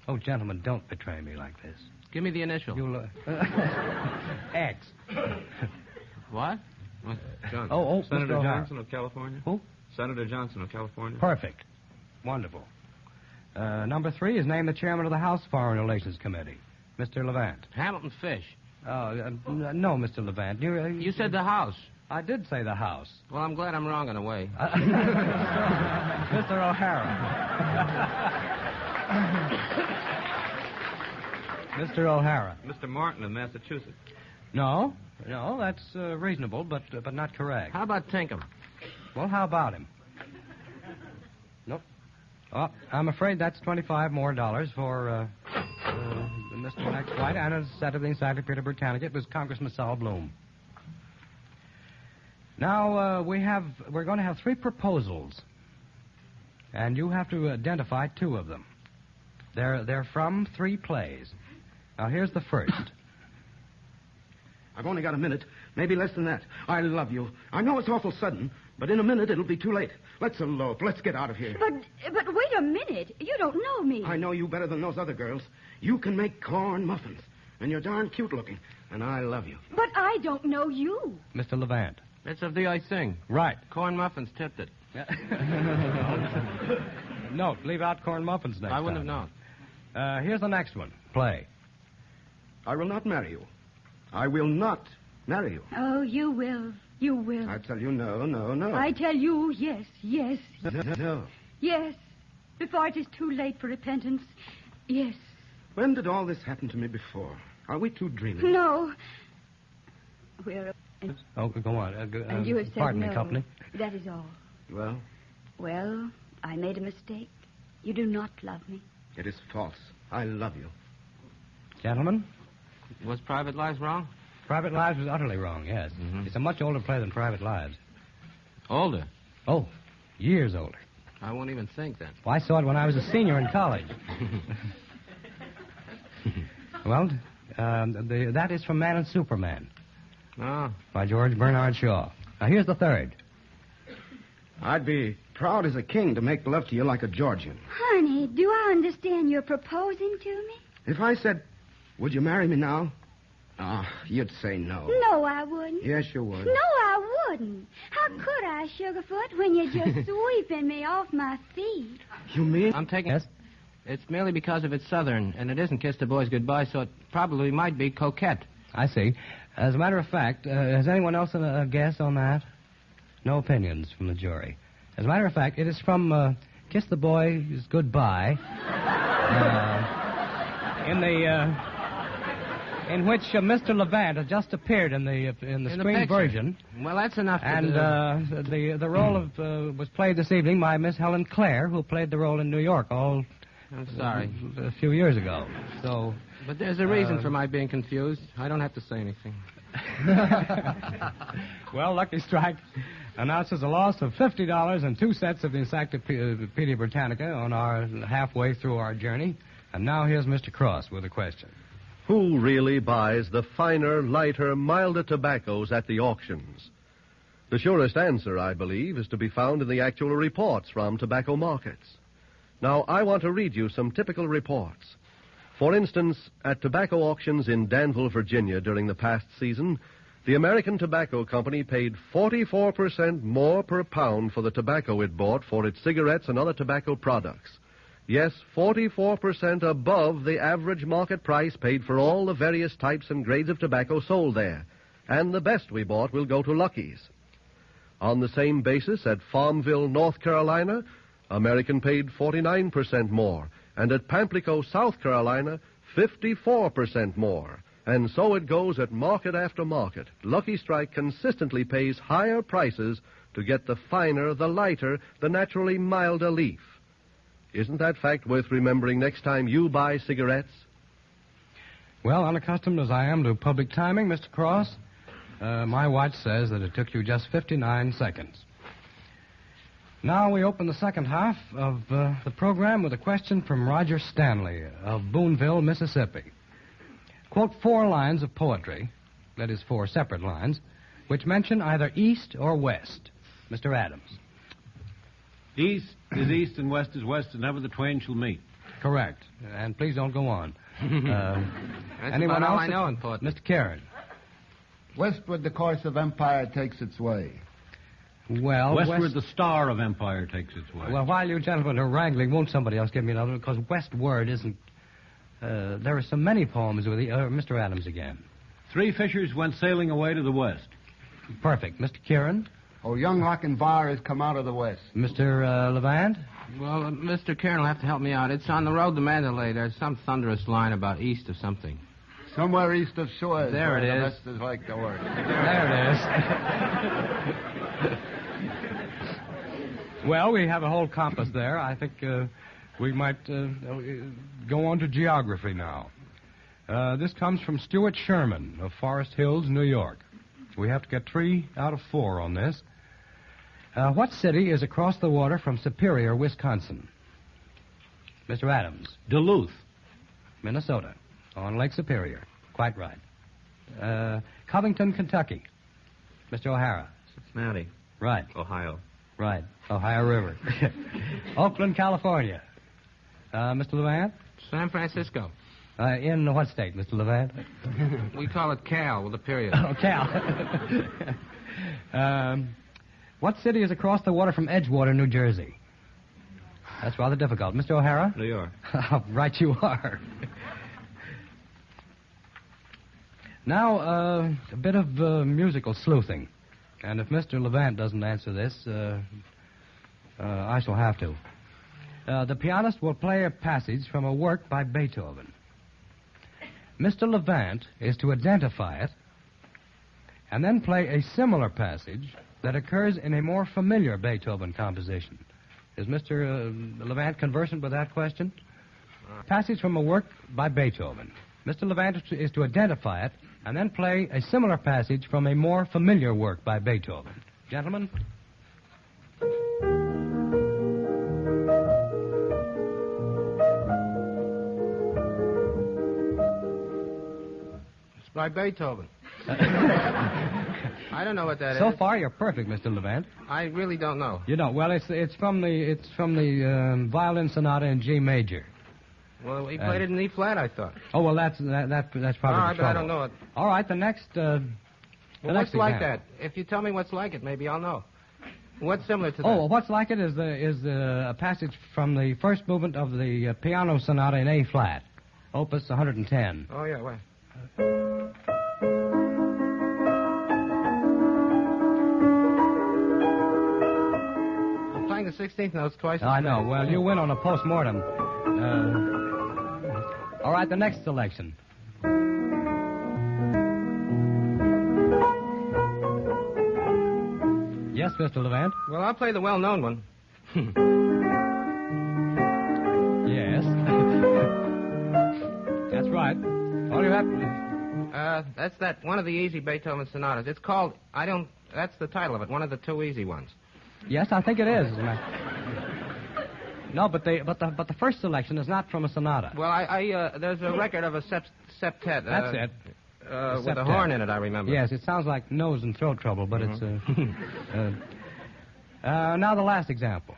[SPEAKER 6] Oh, gentlemen, don't betray me like this.
[SPEAKER 11] Give me the initial.
[SPEAKER 6] X.
[SPEAKER 11] What?
[SPEAKER 26] Johnson. Senator
[SPEAKER 6] Mr.
[SPEAKER 26] Johnson of California.
[SPEAKER 6] Who?
[SPEAKER 26] Senator Johnson of California.
[SPEAKER 6] Perfect. Wonderful. Number 3 is name the chairman of the House Foreign Relations Committee. Mr. Levant.
[SPEAKER 11] Hamilton Fish.
[SPEAKER 6] No, Mr. Levant.
[SPEAKER 11] You said the House.
[SPEAKER 6] I did say the House.
[SPEAKER 11] Well, I'm glad I'm wrong in a way.
[SPEAKER 6] Mr. O'Hara. Mr. O'Hara.
[SPEAKER 26] Mr. Martin of Massachusetts.
[SPEAKER 6] No, that's reasonable, but not correct.
[SPEAKER 11] How about Tinkham?
[SPEAKER 6] Well, how about him? Nope. Oh, I'm afraid that's $25 more for Mr. Max White, and a set of the Encyclopedia Britannica. It was Congressman Saul Bloom. Now, we're going to have 3 proposals, and you have to identify 2 of them. They're from 3 plays. Now, here's the first.
[SPEAKER 8] I've only got a minute, maybe less than that. I love you. I know it's awful sudden, But in a minute, it'll be too late. Let's elope. Let's get out of here.
[SPEAKER 14] But wait a minute. You don't know me.
[SPEAKER 8] I know you better than those other girls. You can make corn muffins. And you're darn cute looking. And I love you.
[SPEAKER 14] But I don't know you.
[SPEAKER 6] Mr. Levant.
[SPEAKER 11] It's of the icing.
[SPEAKER 6] Right.
[SPEAKER 11] Corn muffins tipped it.
[SPEAKER 6] Note, leave out corn muffins next
[SPEAKER 11] I wouldn't
[SPEAKER 6] time.
[SPEAKER 11] have known.
[SPEAKER 6] Here's the next one. Play.
[SPEAKER 8] I will not marry you. I will not marry you.
[SPEAKER 14] Oh, you will. You will.
[SPEAKER 8] I tell you no.
[SPEAKER 14] I tell you yes.
[SPEAKER 8] No.
[SPEAKER 14] Yes. Before it is too late for repentance. Yes.
[SPEAKER 8] When did all this happen to me before? Are we two dreaming?
[SPEAKER 14] No. We're...
[SPEAKER 6] Oh, go on.
[SPEAKER 14] and you have said
[SPEAKER 6] pardon
[SPEAKER 14] no.
[SPEAKER 6] me, company.
[SPEAKER 14] That is all.
[SPEAKER 8] Well?
[SPEAKER 14] Well, I made a mistake. You do not love me.
[SPEAKER 8] It is false. I love you.
[SPEAKER 6] Gentlemen?
[SPEAKER 11] Was Private Lives wrong?
[SPEAKER 6] Private Lives was utterly wrong, yes.
[SPEAKER 11] Mm-hmm.
[SPEAKER 6] It's a much older play than Private Lives.
[SPEAKER 11] Older?
[SPEAKER 6] Oh, years older.
[SPEAKER 11] I won't even think that.
[SPEAKER 6] Well, I saw it when I was a senior in college. Well, that is from Man and Superman.
[SPEAKER 11] Oh.
[SPEAKER 6] By George Bernard Shaw. Now, here's the third.
[SPEAKER 8] I'd be proud as a king to make love to you like a Georgian.
[SPEAKER 14] Honey, do I understand you're proposing to me?
[SPEAKER 8] If I said, would you marry me now? You'd say no.
[SPEAKER 14] No, I wouldn't.
[SPEAKER 8] Yes, you would.
[SPEAKER 14] No, I wouldn't. How could I, Sugarfoot, when you're just sweeping me off my feet?
[SPEAKER 8] You mean?
[SPEAKER 11] I'm taking it. It's merely because of its southern, and it isn't Kiss the Boys Goodbye, so it probably might be Coquette.
[SPEAKER 6] I see. As a matter of fact, has anyone else a guess on that? No opinions from the jury. As a matter of fact, it is from Kiss the Boys Goodbye, in which Mr. Levant has just appeared in the screen version.
[SPEAKER 11] Well, that's enough.
[SPEAKER 6] And the role was played this evening by Miss Helen Clare, who played the role in New York
[SPEAKER 11] I'm sorry.
[SPEAKER 6] A few years ago. So,
[SPEAKER 11] but there's a reason for my being confused. I don't have to say anything.
[SPEAKER 6] Well, Lucky Strike announces a loss of $50 and 2 sets of the Encyclopedia Britannica on our halfway through our journey. And now here's Mr. Cross with a question.
[SPEAKER 3] Who really buys the finer, lighter, milder tobaccos at the auctions? The surest answer, I believe, is to be found in the actual reports from tobacco markets. Now, I want to read you some typical reports. For instance, at tobacco auctions in Danville, Virginia during the past season, the American Tobacco Company paid 44% more per pound for the tobacco it bought for its cigarettes and other tobacco products. Yes, 44% above the average market price paid for all the various types and grades of tobacco sold there. And the best we bought will go to Lucky's. On the same basis, at Farmville, North Carolina, American paid 49% more, and at Pamplico, South Carolina, 54% more. And so it goes at market after market. Lucky Strike consistently pays higher prices to get the finer, the lighter, the naturally milder leaf. Isn't that fact worth remembering next time you buy cigarettes?
[SPEAKER 6] Well, unaccustomed as I am to public timing, Mr. Cross, my watch says that it took you just 59 seconds. Now we open the second half of the program with a question from Roger Stanley of Boonville, Mississippi. Quote 4 lines of poetry, that is 4 separate lines, which mention either east or west. Mr. Adams.
[SPEAKER 18] East is east and west is west, and never the twain shall meet.
[SPEAKER 6] Correct. And please don't go on.
[SPEAKER 11] That's
[SPEAKER 6] anyone
[SPEAKER 11] about all
[SPEAKER 6] else?
[SPEAKER 11] I know in poetry.
[SPEAKER 6] Mr. Karen.
[SPEAKER 10] Westward the course of empire takes its way.
[SPEAKER 6] Well,
[SPEAKER 18] westward the star of empire takes its way.
[SPEAKER 6] Well, while you gentlemen are wrangling, won't somebody else give me another? Because westward isn't... there are so many poems with Mr. Adams again.
[SPEAKER 18] 3 fishers went sailing away to the west.
[SPEAKER 6] Perfect. Mr. Kieran?
[SPEAKER 10] Oh, young Lochinvar has come out of the west.
[SPEAKER 6] Mr. Levant?
[SPEAKER 11] Well, Mr. Karen will have to help me out. It's on the road to Mandalay. There's some thunderous line about east of something.
[SPEAKER 10] Somewhere east of Suez.
[SPEAKER 11] There it is.
[SPEAKER 10] The rest is like the work.
[SPEAKER 6] There it is. Well, we have a whole compass there. I think we might go on to geography now. This comes from Stuart Sherman of Forest Hills, New York. We have to get 3 out of 4 on this. What city is across the water from Superior, Wisconsin? Mr. Adams.
[SPEAKER 18] Duluth.
[SPEAKER 6] Minnesota. On Lake Superior. Quite right. Covington, Kentucky. Mr. O'Hara.
[SPEAKER 26] Cincinnati.
[SPEAKER 6] Right.
[SPEAKER 26] Ohio.
[SPEAKER 6] Right. Ohio River. Oakland, California. Mr. Levant?
[SPEAKER 11] San Francisco.
[SPEAKER 6] In what state, Mr. Levant?
[SPEAKER 11] We call it Cal with a period.
[SPEAKER 6] Oh, Cal. What city is across the water from Edgewater, New Jersey? That's rather difficult. Mr. O'Hara?
[SPEAKER 26] New York.
[SPEAKER 6] Right you are. Now, a bit of musical sleuthing. And if Mr. Levant doesn't answer this, I shall have to. The pianist will play a passage from a work by Beethoven. Mr. Levant is to identify it and then play a similar passage that occurs in a more familiar Beethoven composition. Is Mr. Levant conversant with that question? Passage from a work by Beethoven. Mr. Levant is to identify it and then play a similar passage from a more familiar work by Beethoven. Gentlemen?
[SPEAKER 11] It's by Beethoven. I don't know what that is.
[SPEAKER 6] So far, you're perfect, Mr. Levant.
[SPEAKER 11] I really don't know.
[SPEAKER 6] You don't. Well, it's from the violin sonata in G major.
[SPEAKER 11] Well, he played it in E flat, I thought.
[SPEAKER 6] Oh well, that's probably
[SPEAKER 11] All
[SPEAKER 6] the
[SPEAKER 11] right,
[SPEAKER 6] trouble.
[SPEAKER 11] but I don't know it.
[SPEAKER 6] All right, the next.
[SPEAKER 11] What's like that? If you tell me what's like it, maybe I'll know. What's similar to that?
[SPEAKER 6] Oh, what's like it is a passage from the first movement of the piano sonata in A flat, Opus 110.
[SPEAKER 11] Oh yeah, wait. I'm playing the 16th notes twice.
[SPEAKER 6] I know. Well, you win on a post-mortem. All right, the next selection. Yes, Mr. Levant?
[SPEAKER 11] Well, I'll play the well-known one.
[SPEAKER 6] Yes. That's right. All you have to...
[SPEAKER 11] That's one of the easy Beethoven sonatas. It's called, that's the title of it, one of the two easy ones.
[SPEAKER 6] Yes, I think it is. No, but the first selection is not from a sonata.
[SPEAKER 11] Well, there's a record of a septet.
[SPEAKER 6] That's it.
[SPEAKER 11] With a horn in it, I remember.
[SPEAKER 6] Yes, it sounds like nose and throat trouble, but it's... now the last example.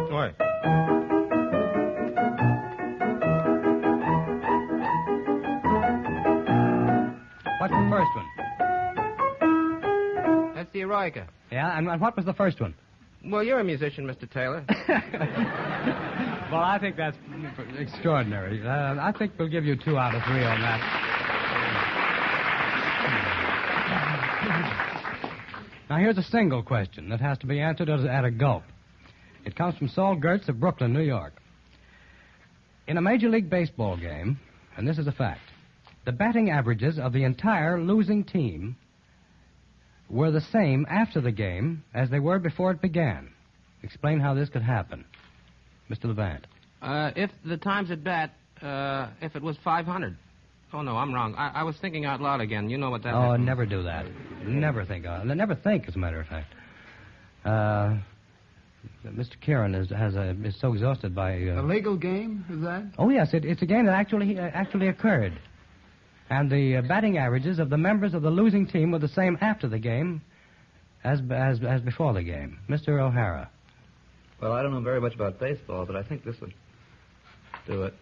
[SPEAKER 11] What?
[SPEAKER 6] What's the first one?
[SPEAKER 11] That's the Eroica.
[SPEAKER 6] Yeah, and what was the first one?
[SPEAKER 11] Well, you're a musician, Mr. Taylor.
[SPEAKER 6] Well, I think that's extraordinary. I think we'll give you 2 out of 3 on that. Now, here's a single question that has to be answered at a gulp. It comes from Saul Gertz of Brooklyn, New York. In a Major League Baseball game, and this is a fact, the batting averages of the entire losing team were the same after the game as they were before it began. Explain how this could happen. Mr. Levant.
[SPEAKER 11] If the times at bat, if it was 500. Oh, no, I'm wrong. I was thinking out loud again. You know what that is.
[SPEAKER 6] Oh, never do that. Never think out. Never think, as a matter of fact. Mr. Kieran is so exhausted by...
[SPEAKER 10] A legal game, is that?
[SPEAKER 6] Oh, yes, it's a game that actually occurred. And the batting averages of the members of the losing team were the same after the game as before the game. Mr. O'Hara.
[SPEAKER 26] Well, I don't know very much about baseball, but I think this would do it.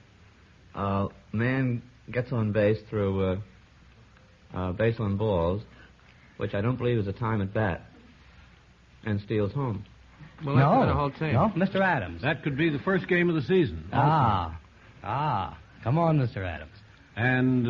[SPEAKER 26] Man gets on base through base on balls, which I don't believe is a time at bat, and steals home.
[SPEAKER 11] Well, that's the whole team.
[SPEAKER 6] No, Mr. Adams.
[SPEAKER 18] That could be the first game of the season.
[SPEAKER 6] Ah. Come on, Mr. Adams.
[SPEAKER 18] And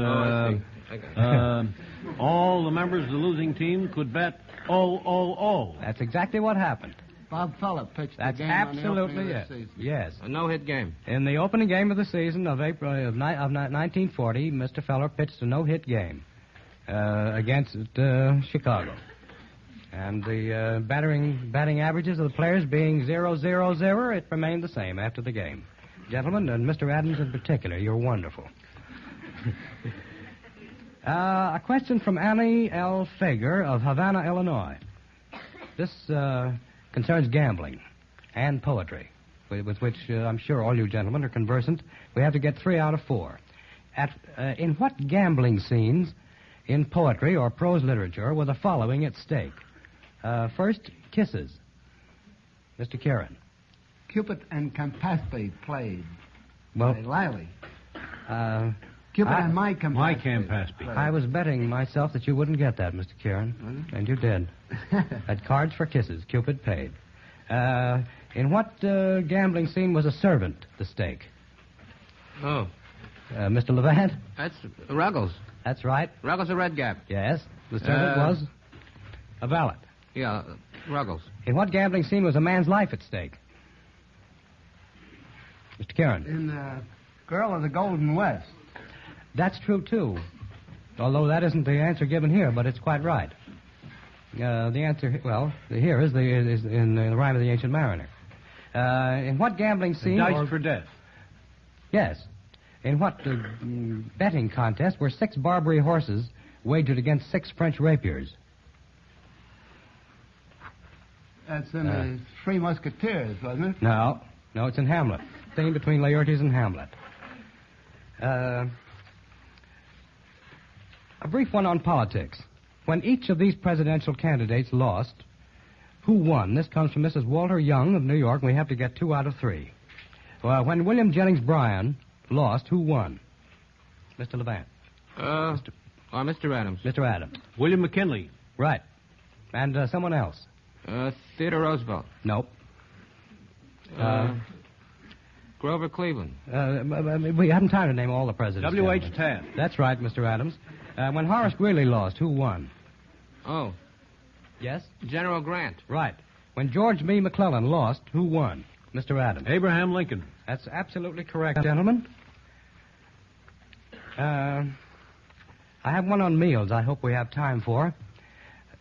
[SPEAKER 18] all the members of the losing team could bet 0-0-0.
[SPEAKER 6] That's exactly what happened.
[SPEAKER 10] Bob Feller pitched the game
[SPEAKER 6] absolutely
[SPEAKER 10] on the opening
[SPEAKER 6] it.
[SPEAKER 10] of the season.
[SPEAKER 6] Yes.
[SPEAKER 11] A no-hit game.
[SPEAKER 6] In the opening game of the season of April of 1940, Mr. Feller pitched a no-hit game against Chicago. And the batting averages of the players being 0-0-0, it remained the same after the game. Gentlemen, and Mr. Adams in particular, you're wonderful. A question from Annie L. Fager of Havana, Illinois. This concerns gambling and poetry, with which I'm sure all you gentlemen are conversant. We have to get 3 out of 4. In what gambling scenes in poetry or prose literature were the following at stake? First, kisses. Mr. Kieran.
[SPEAKER 10] Cupid and Campaspe played
[SPEAKER 6] Well,
[SPEAKER 10] by Liley. Cupid and my Campaspe.
[SPEAKER 6] I was betting myself that you wouldn't get that, Mr. Kieran, and you did. At cards for kisses, Cupid paid. In what gambling scene was a servant the stake?
[SPEAKER 11] Oh.
[SPEAKER 6] Mr. Levant?
[SPEAKER 11] That's Ruggles.
[SPEAKER 6] That's right.
[SPEAKER 11] Ruggles of Red Gap.
[SPEAKER 6] Yes. The servant was a valet.
[SPEAKER 11] Yeah, Ruggles.
[SPEAKER 6] In what gambling scene was a man's life at stake? Mr. Kieran?
[SPEAKER 10] In Girl of the Golden West.
[SPEAKER 6] That's true, too. Although that isn't the answer given here, but it's quite right. The answer, well, here is in the Rhyme of the Ancient Mariner. In what gambling scene...
[SPEAKER 18] Dice for death.
[SPEAKER 6] Yes. In what betting contest were 6 Barbary horses wagered against 6 French rapiers?
[SPEAKER 10] That's in the Three Musketeers, wasn't it?
[SPEAKER 6] No, it's in Hamlet. Scene between Laertes and Hamlet. A brief one on politics. When each of these presidential candidates lost, who won? This comes from Mrs. Walter Young of New York, and we have to get 2 out of 3. Well, when William Jennings Bryan lost, who won? Mr. Levant.
[SPEAKER 11] Mr. Adams.
[SPEAKER 6] Mr. Adams.
[SPEAKER 18] William McKinley.
[SPEAKER 6] Right. And someone else.
[SPEAKER 11] Theodore Roosevelt.
[SPEAKER 6] Nope.
[SPEAKER 11] Grover Cleveland.
[SPEAKER 6] We haven't time to name all the presidents.
[SPEAKER 18] W.H. Taft.
[SPEAKER 6] That's right, Mr. Adams. When Horace Greeley lost, who won?
[SPEAKER 11] Oh.
[SPEAKER 6] Yes?
[SPEAKER 11] General Grant.
[SPEAKER 6] Right. When George B. McClellan lost, who won? Mr. Adams.
[SPEAKER 18] Abraham Lincoln.
[SPEAKER 6] That's absolutely correct, gentlemen. I have one on meals I hope we have time for.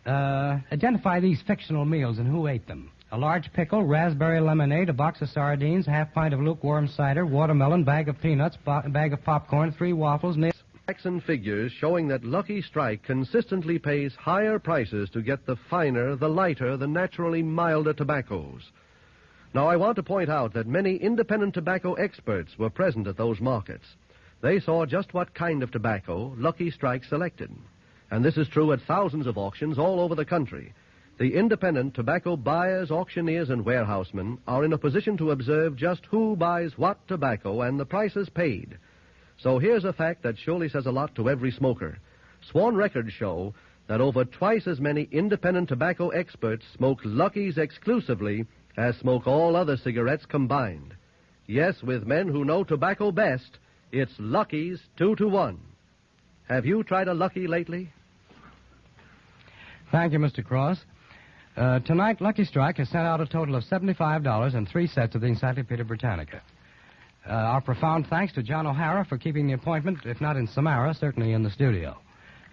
[SPEAKER 6] Identify these fictional meals and who ate them. A large pickle, raspberry lemonade, a box of sardines, half pint of lukewarm cider, watermelon, bag of peanuts, bag of popcorn, 3 waffles,
[SPEAKER 3] Facts and figures showing that Lucky Strike consistently pays higher prices to get the finer, the lighter, the naturally milder tobaccos. Now, I want to point out that many independent tobacco experts were present at those markets. They saw just what kind of tobacco Lucky Strike selected. And this is true at thousands of auctions all over the country. The independent tobacco buyers, auctioneers, and warehousemen are in a position to observe just who buys what tobacco and the prices paid. So here's a fact that surely says a lot to every smoker. Sworn records show that over twice as many independent tobacco experts smoke Lucky's exclusively as smoke all other cigarettes combined. Yes, with men who know tobacco best, it's Lucky's 2-to-1. Have you tried a Lucky lately?
[SPEAKER 6] Thank you, Mr. Cross. Tonight, Lucky Strike has sent out a total of $75 and 3 sets of the Encyclopedia Britannica. Our profound thanks to John O'Hara for keeping the appointment, if not in Samara, certainly in the studio.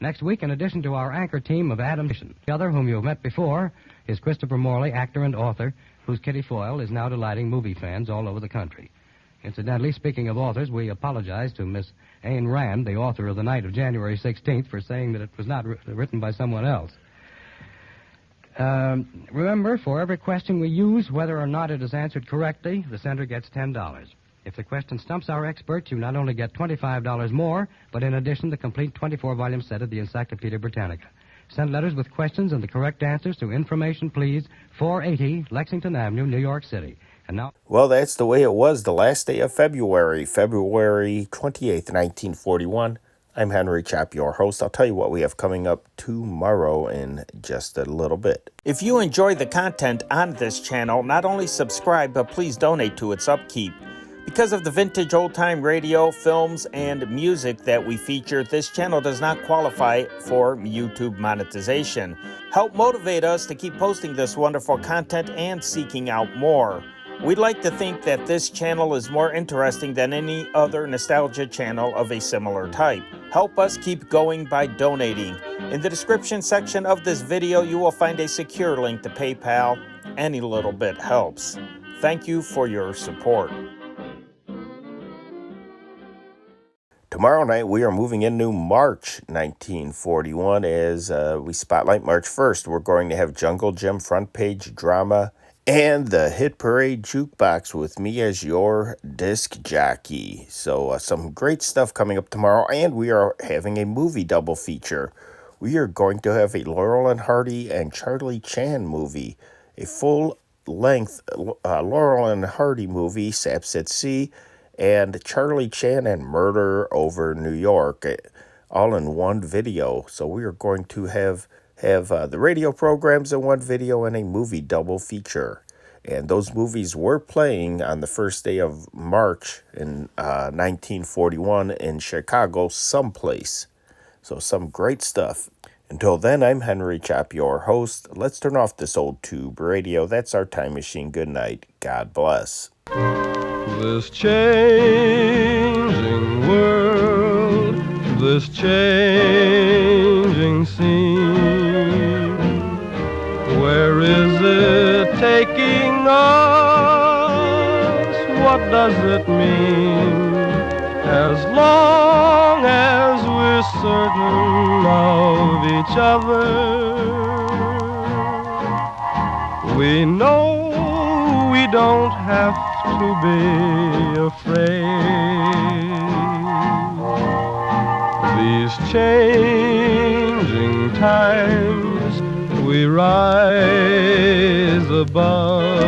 [SPEAKER 6] Next week, in addition to our anchor team of Adam, the other whom you have met before is Christopher Morley, actor and author, whose Kitty Foyle is now delighting movie fans all over the country. Incidentally, speaking of authors, we apologize to Miss Ayn Rand, the author of The Night of January 16th, for saying that it was not written by someone else. Remember, for every question we use, whether or not it is answered correctly, the sender gets $10. If the question stumps our experts, you not only get $25 more, but in addition, the complete 24-volume set of the Encyclopedia Britannica. Send letters with questions and the correct answers to Information Please, 480 Lexington Avenue, New York City. And now...
[SPEAKER 12] Well, that's the way it was the last day of February 28th, 1941. I'm Henry Chapp, your host. I'll tell you what we have coming up tomorrow in just a little bit. If you enjoy the content on this channel, not only subscribe, but please donate to its upkeep. Because of the vintage old-time radio, films, and music that we feature, this channel does not qualify for YouTube monetization. Help motivate us to keep posting this wonderful content and seeking out more. We'd like to think that this channel is more interesting than any other nostalgia channel of a similar type. Help us keep going by donating. In the description section of this video, you will find a secure link to PayPal. Any little bit helps. Thank you for your support. Tomorrow night, we are moving into March 1941 as we spotlight March 1st. We're going to have Jungle Jim front page drama and the Hit Parade Jukebox with me as your disc jockey. So some great stuff coming up tomorrow, and we are having a movie double feature. We are going to have a Laurel and Hardy and Charlie Chan movie, a full-length Laurel and Hardy movie, Saps at Sea, and Charlie Chan and Murder Over New York, all in one video. So we are going to have the radio programs in one video and a movie double feature. And those movies were playing on the first day of March in 1941 in Chicago someplace. So some great stuff. Until then, I'm Henry Chop, your host. Let's turn off this old tube radio. That's our time machine. Good night. God bless.
[SPEAKER 2] This changing world, this changing scene, where is it taking us? What does it mean? As long as we're certain of each other, we know we don't have to be afraid. These changing times we rise above.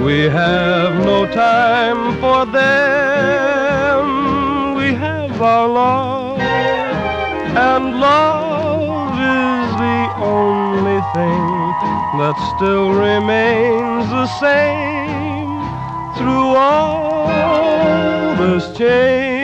[SPEAKER 2] We have no time for them. We have our love, and love is the only thing that still remains the same through all this change.